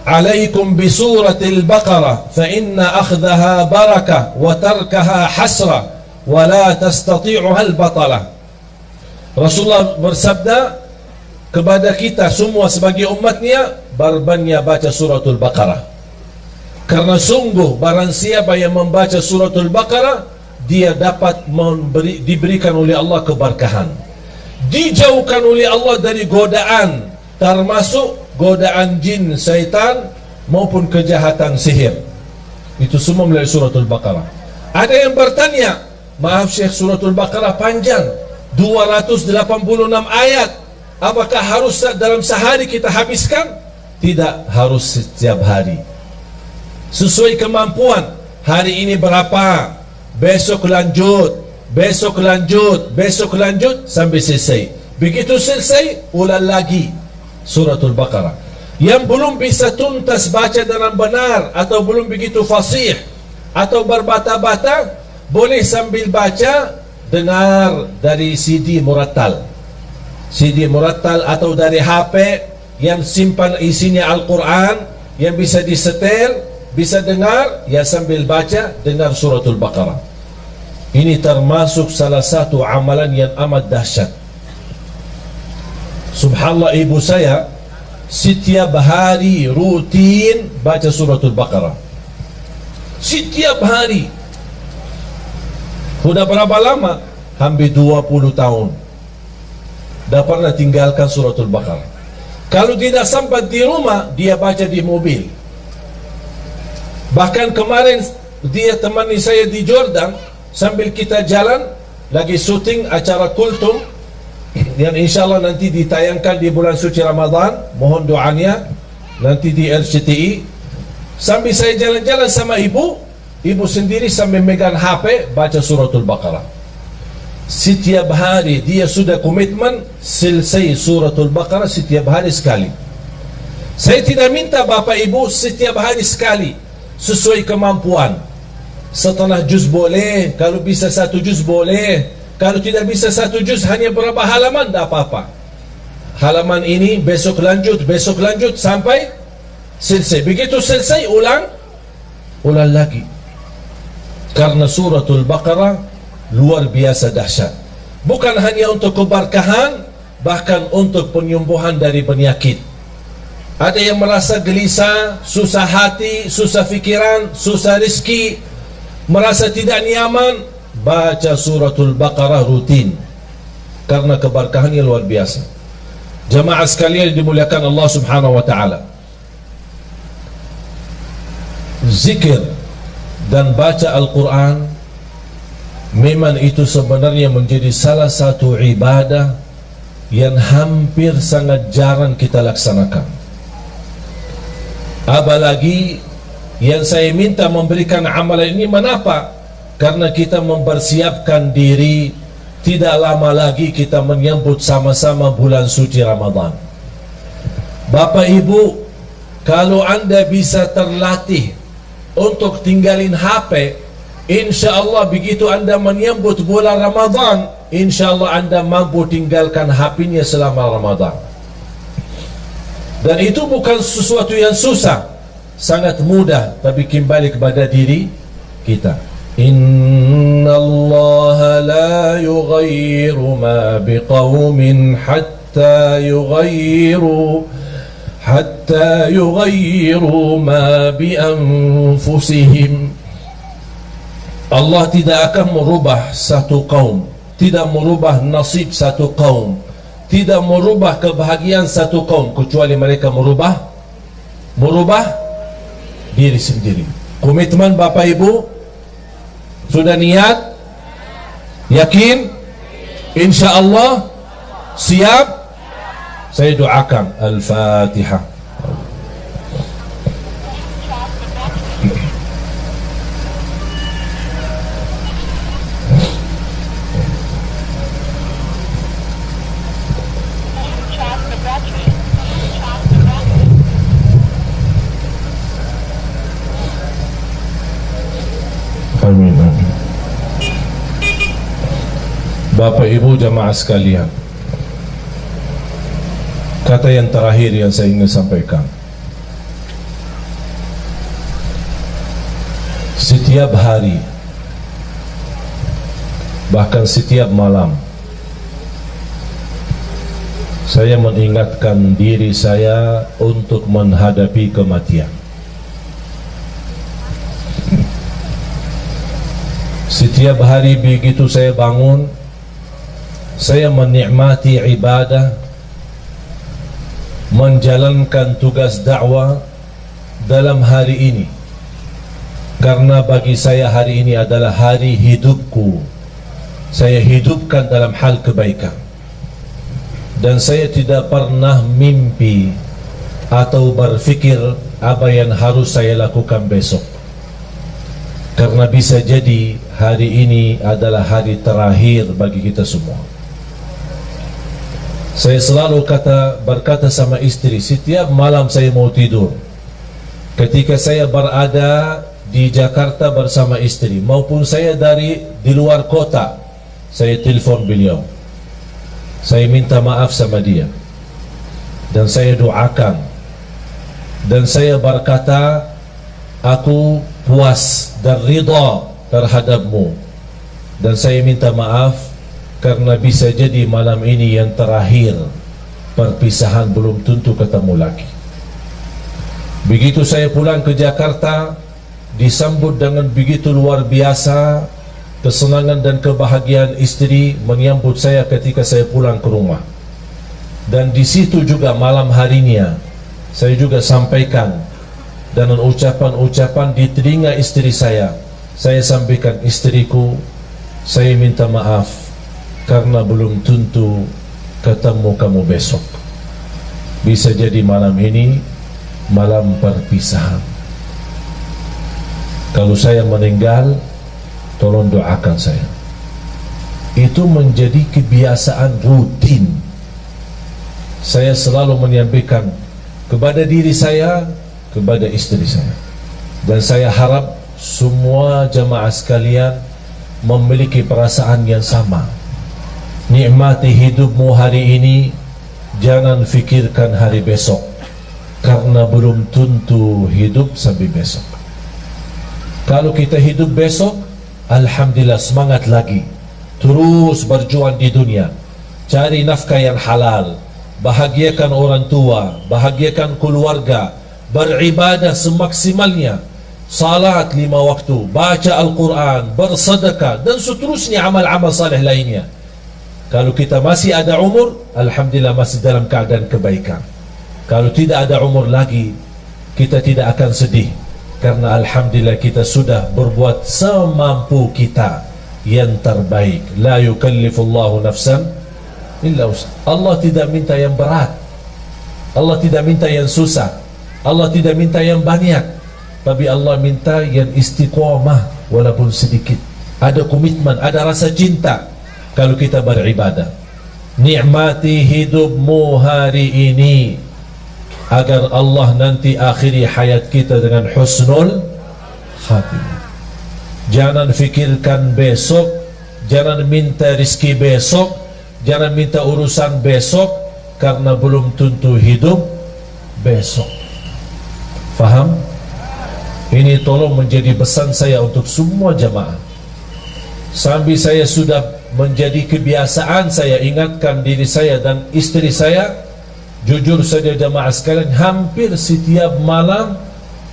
"Alaikum bi suratil Baqarah fa inna akhdaha barakah wa tarkaha hasra wa la tastati'uha al-batalah." Rasulullah bersabda kepada kita semua sebagai umatnya, berbanyak baca suratul Baqarah. Karena sungguh barang siapa yang membaca suratul Baqarah, dia dapat diberikan oleh Allah keberkahan, dijauhkan oleh Allah dari godaan, termasuk godaan jin, syaitan maupun kejahatan sihir. Itu semua melalui suratul Baqarah. Ada yang bertanya, maaf Syekh, suratul Baqarah panjang, 286 ayat. Apakah harus dalam sehari kita habiskan? Tidak harus setiap hari. Sesuai kemampuan. Hari ini berapa, besok lanjut, besok lanjut, besok lanjut sampai selesai. Begitu selesai, ulang lagi suratul Baqarah. Yang belum bisa tuntas baca dengan benar, atau belum begitu fasih, atau berbata-bata, boleh sambil baca, dengar dari CD murattal. CD murattal atau dari HP yang simpan isinya Al-Quran, yang bisa disetel, bisa dengar, ya sambil baca, dengar suratul Baqarah. Ini termasuk salah satu amalan yang amat dahsyat. Subhanallah, ibu saya setiap hari rutin baca suratul Baqarah. Setiap hari. Sudah berapa lama? Hampir 20 tahun. Dah pernah tinggalkan suratul Baqarah. Kalau tidak sempat di rumah, dia baca di mobil. Bahkan kemarin dia temani saya di Jordan, sambil kita jalan lagi syuting acara Kultum yang insyaallah nanti ditayangkan di bulan suci Ramadan. Mohon doanya nanti di RCTI. Sambil saya jalan-jalan sama ibu sendiri sambil megang HP baca suratul Baqarah. Setiap hari dia sudah komitmen selesai suratul Baqarah setiap hari sekali. Saya tidak minta bapak ibu setiap hari sekali, sesuai kemampuan. Setengah juz boleh, kalau bisa 1 juz boleh, kalau tidak bisa 1 juz hanya berapa halaman tidak apa-apa. Halaman ini besok lanjut sampai selesai. Begitu selesai ulang lagi. Karena suratul Baqarah luar biasa dahsyat. Bukan hanya untuk keberkahan, bahkan untuk penyembuhan dari penyakit. Ada yang merasa gelisah, susah hati, susah fikiran, susah rezeki, merasa tidak nyaman, baca suratul Baqarah rutin, karena keberkahannya luar biasa. Jamaah sekalian dimuliakan Allah Subhanahu wa taala, zikir dan baca Al-Quran memang itu sebenarnya menjadi salah satu ibadah yang hampir sangat jarang kita laksanakan. Apalagi yang saya minta memberikan amalan ini, kenapa? Karena kita mempersiapkan diri, tidak lama lagi kita menyambut sama-sama bulan suci Ramadan. Bapak Ibu, kalau Anda bisa terlatih untuk tinggalin HP, insya Allah begitu Anda menyambut bulan Ramadan, insya Allah Anda mampu tinggalkan HP-nya selama Ramadan. Dan itu bukan sesuatu yang susah, sangat mudah, tapi kembali kepada diri kita. Inna Allah la yughayyiru ma biqawmin hatta yughayyiru ma bi anfusihim. Allah tidak akan merubah satu kaum, tidak merubah nasib satu kaum, tidak merubah kebahagiaan satu kaum, kecuali mereka merubah diri sendiri. Komitmen Bapak Ibu sudah niat, yakin, insya Allah siap. Saya doakan. Al-Fatihah. Amin. Bapak Ibu jamaah sekalian, kata yang terakhir yang saya ingin sampaikan, setiap hari, bahkan setiap malam, saya mengingatkan diri saya untuk menghadapi kematian. Setiap hari begitu saya bangun, saya menikmati ibadah, menjalankan tugas dakwah dalam hari ini, karena bagi saya hari ini adalah hari hidupku. Saya hidupkan dalam hal kebaikan, dan saya tidak pernah mimpi atau berfikir apa yang harus saya lakukan besok, karena bisa jadi hari ini adalah hari terakhir bagi kita semua. Saya selalu berkata sama istri setiap malam saya mau tidur, ketika saya berada di Jakarta bersama istri, maupun saya di luar kota, saya telepon beliau, saya minta maaf sama dia, dan saya doakan, dan saya berkata, aku puas dan ridha terhadapmu, dan saya minta maaf karena bisa jadi malam ini yang terakhir, perpisahan belum tentu ketemu lagi. Begitu saya pulang ke Jakarta, disambut dengan begitu luar biasa, kesenangan dan kebahagiaan istri menyambut saya ketika saya pulang ke rumah. Dan di situ juga malam harinya saya juga sampaikan dengan ucapan-ucapan di telinga istri saya. Saya sampaikan, istriku, saya minta maaf karena belum tentu ketemu kamu besok. Bisa jadi malam ini malam perpisahan. Kalau saya meninggal, tolong doakan saya. Itu menjadi kebiasaan rutin. Saya selalu menyampaikan kepada diri saya, kepada istri saya. Dan saya harap semua jamaah sekalian memiliki perasaan yang sama. Nikmati hidupmu hari ini, jangan fikirkan hari besok, karena belum tentu hidup sampai besok. Kalau kita hidup besok, alhamdulillah, semangat lagi, terus berjuang di dunia, cari nafkah yang halal, bahagiakan orang tua, bahagiakan keluarga, beribadah semaksimalnya, salat 5 waktu, baca Al-Quran, bersedekah, dan seterusnya amal-amal saleh lainnya. Kalau kita masih ada umur, alhamdulillah masih dalam keadaan kebaikan. Kalau tidak ada umur lagi, kita tidak akan sedih, karena alhamdulillah kita sudah berbuat semampu kita yang terbaik. La yukallifullahu nafsan illa wus'aha. Allah tidak minta yang berat, Allah tidak minta yang susah, Allah tidak minta yang banyak, tapi Allah minta yang istiqamah walaupun sedikit. Ada komitmen, ada rasa cinta kalau kita beribadah. Nikmati hidupmu hari ini agar Allah nanti akhiri hayat kita dengan husnul khatimah. Jangan fikirkan besok, jangan minta rizki besok, jangan minta urusan besok, karena belum tentu hidup besok. Faham? Ini tolong menjadi pesan saya untuk semua jamaah. Sambil saya sudah menjadi kebiasaan, saya ingatkan diri saya dan istri saya. Jujur saja jamaah sekalian, hampir setiap malam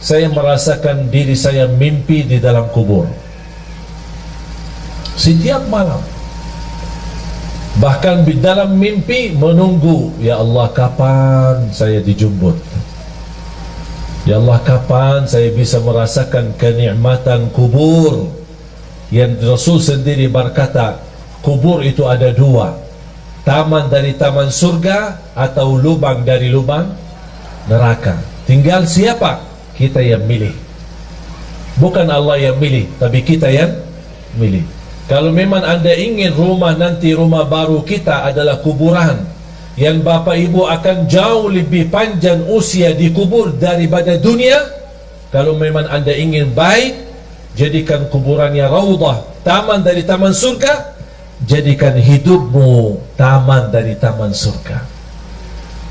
saya merasakan diri saya mimpi di dalam kubur. Setiap malam. Bahkan di dalam mimpi menunggu, ya Allah, kapan saya dijemput? Ya Allah, kapan saya bisa merasakan kenikmatan kubur? Yang Rasul sendiri berkata, kubur itu ada 2, taman dari taman surga atau lubang dari lubang neraka. Tinggal siapa? Kita yang milih. Bukan Allah yang milih, tapi kita yang milih. Kalau memang anda ingin rumah nanti, rumah baru kita adalah kuburan, yang bapak ibu akan jauh lebih panjang usia di kubur daripada dunia. Kalau memang anda ingin baik, jadikan kuburannya raudhah, taman dari taman surga. Jadikan hidupmu taman dari taman surga.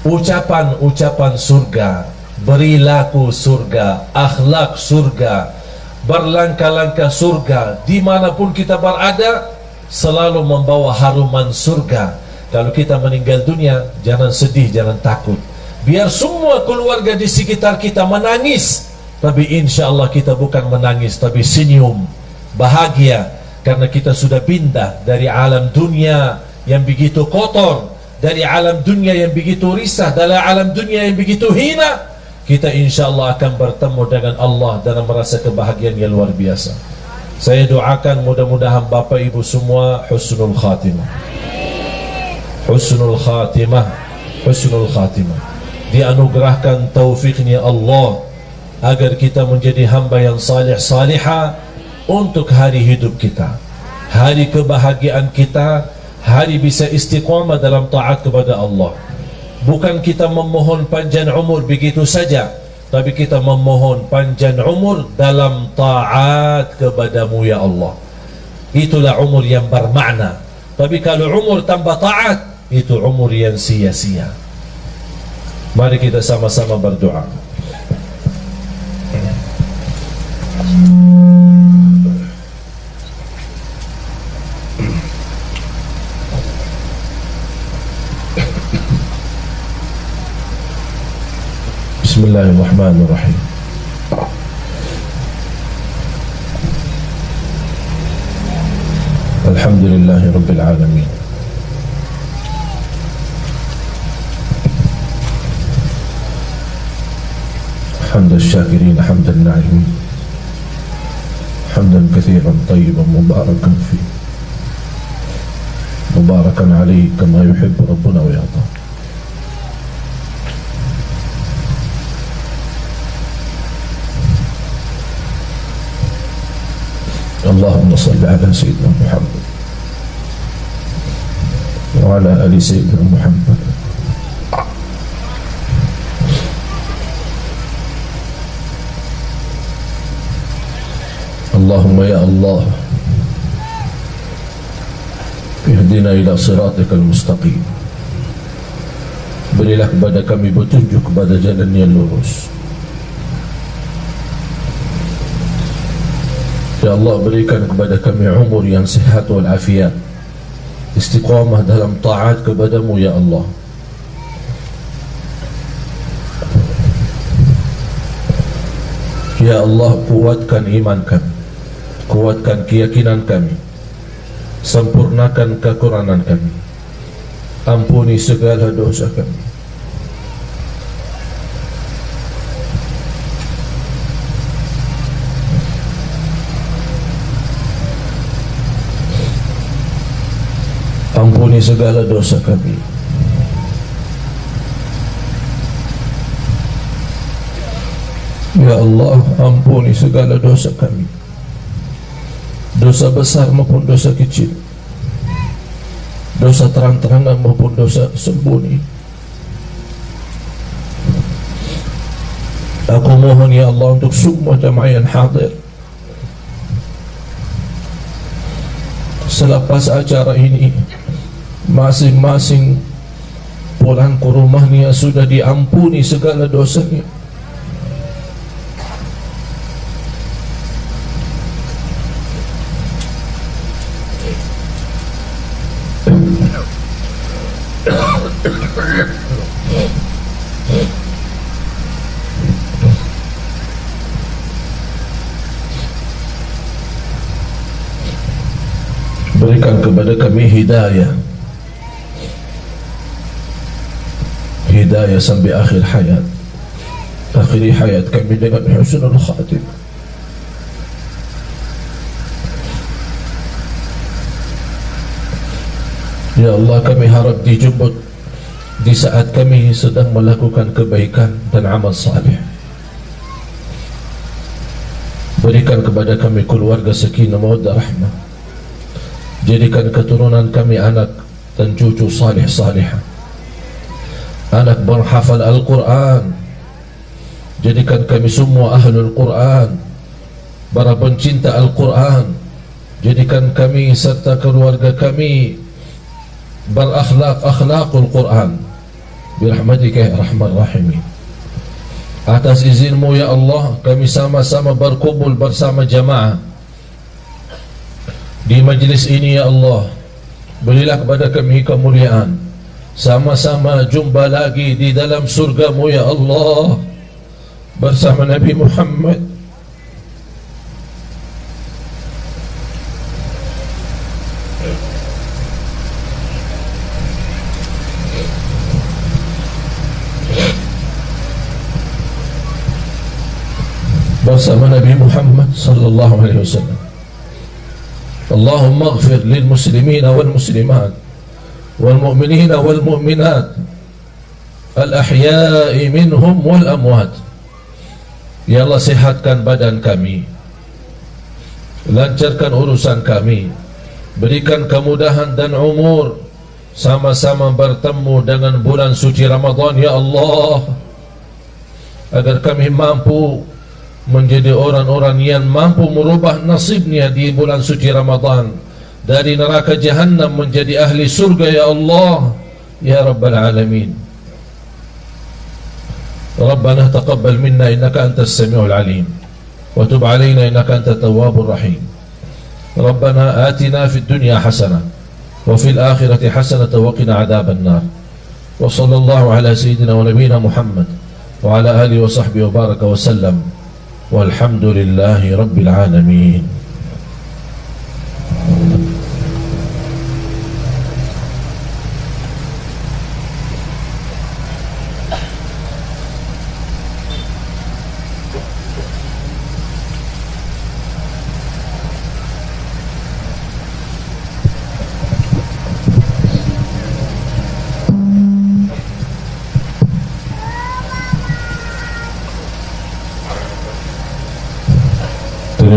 Ucapan-ucapan surga, berilaku surga, akhlak surga, berlangkah-langkah surga, dimanapun kita berada selalu membawa haruman surga. Kalau kita meninggal dunia, jangan sedih, jangan takut. Biar semua keluarga di sekitar kita menangis, tapi insya Allah kita bukan menangis, tapi senyum, bahagia, karena kita sudah pindah dari alam dunia yang begitu kotor, dari alam dunia yang begitu risah, dari alam dunia yang begitu hina. Kita insya Allah akan bertemu dengan Allah dalam merasa kebahagiaan yang luar biasa. Saya doakan mudah-mudahan bapak ibu semua husnul khatimah, husnul khatimah, husnul khatimah. Dianugerahkan taufiknya Allah agar kita menjadi hamba yang salih salihah untuk hari hidup kita, hari kebahagiaan kita, hari bisa istiqamah dalam taat kepada Allah. Bukan kita memohon panjang umur begitu saja, tapi kita memohon panjang umur dalam taat kepadamu ya Allah. Itulah umur yang bermakna. Tapi kalau umur tanpa taat, itu umur yang sia-sia. Mari kita sama-sama berdoa. Bismillahirrahmanirrahim. Alhamdulillahi Rabbil Alamin. حمد الشاكرين حمد الناعمين حمدا كثيرا طيبا مباركا فيه مباركا عليه كما يحب ربنا ويرضى. اللهم صل على سيدنا محمد وعلى آل سيدنا محمد. اللهم يا الله اهدنا ila siratikal mustaqim. Berilah kepada kami petunjuk kepada jalan yang lurus. Ya Allah, berikan kepada kami umur yang sihat wal afiat, istiqamah dalam taat kepadamu ya Allah. Ya Allah, kuatkan iman kami, kuatkan keyakinan kami, sempurnakan kekurangan kami, ampuni segala dosa kami. Ampuni segala dosa kami. Ya Allah, ampuni segala dosa kami, dosa besar maupun dosa kecil, dosa terang-terangan maupun dosa sembunyi. Aku mohon ya Allah untuk semua jamaah yang hadir, selepas acara ini masing-masing pulang ke rumahnya sudah diampuni segala dosanya. Berikan kepada kami hidayah, hidayah sampai akhir hayat. Akhiri hayat kami dengan husnul khatimah. Ya Allah, kami harap dijemput di saat kami sedang melakukan kebaikan dan amal salih. Berikan kepada kami keluarga sakinah mawaddah rahmah. Jadikan keturunan kami anak dan cucu salih salihah, anak berhafal Al-Quran. Jadikan kami semua ahlul Quran, para pencinta Al-Quran. Jadikan kami serta keluarga kami berakhlak-akhlakul Quran birahmatika ya arhamar rahimin. Atas izinmu ya Allah, kami sama-sama berkumpul bersama jamaah di majlis ini ya Allah. Berilah kepada kami kemuliaan, sama-sama jumpa lagi di dalam surgamu ya Allah bersama Nabi Muhammad. Bersama Nabi Muhammad sallallahu alaihi wasallam. Allahumma ighfir lil muslimin wal muslimat wal mu'minin wal mu'minat al ahya'i minhum wal amwat. Ya Allah, sehatkan badan kami, lancarkan urusan kami, berikan kemudahan dan umur, sama-sama bertemu dengan bulan suci Ramadan ya Allah, agar kami mampu menjadi orang-orang yang mampu merubah nasibnya di bulan suci Ramadan, dari neraka jahannam menjadi ahli surga ya Allah ya Rabbal Alamin. Rabbana taqabbal minna innaka antas sami'ul alim wa tub alaina innaka antat tawwabur rahim. Rabbana atina fid dunya hasanah wa fil akhirati hasanah wa qina adzaban nar. Wa sallallahu ala sayyidina wa nabiyyina Muhammad wa ala alihi wa sahbihi wa baraka wa sallam. Walhamdulillahi Rabbil Alamin.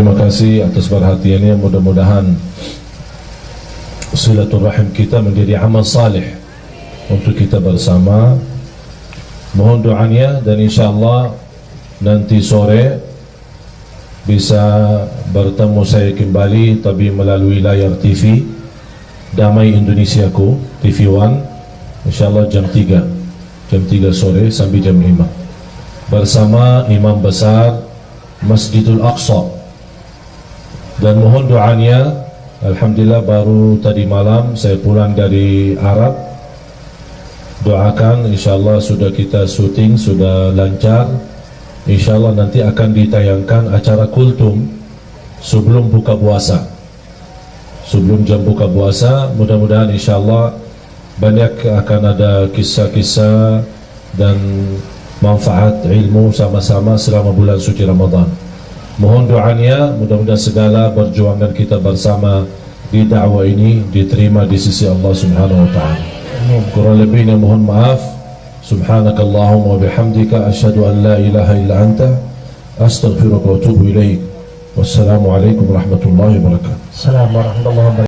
Terima kasih atas perhatiannya. Mudah-mudahan silaturahim kita menjadi amal saleh untuk kita bersama. Mohon doanya, dan insyaAllah nanti sore bisa bertemu saya kembali, tapi melalui layar TV Damai Indonesiaku, TV One, insyaAllah jam 3 sore sampai jam 5 bersama Imam Besar Masjidul Aqsa. Dan mohon doanya, alhamdulillah baru tadi malam saya pulang dari Arab. Doakan insyaAllah sudah kita syuting, sudah lancar. InsyaAllah nanti akan ditayangkan acara kultum sebelum buka puasa, sebelum jam buka puasa. Mudah-mudahan insyaAllah banyak akan ada kisah-kisah dan manfaat ilmu sama-sama selama bulan suci Ramadan. Mohon doanya, mudah-mudahan segala perjuangan kita bersama di dakwah ini diterima di sisi Allah Subhanahu wa Ta'ala. Kurang lebihnya mohon maaf. Subhanakallahumma wa bihamdika asyhadu an la ilaha illa anta astaghfiruka wa atubu ilaik. Wassalamualaikum warahmatullahi wabarakatuh. Assalamualaikum warahmatullahi wabarakatuh.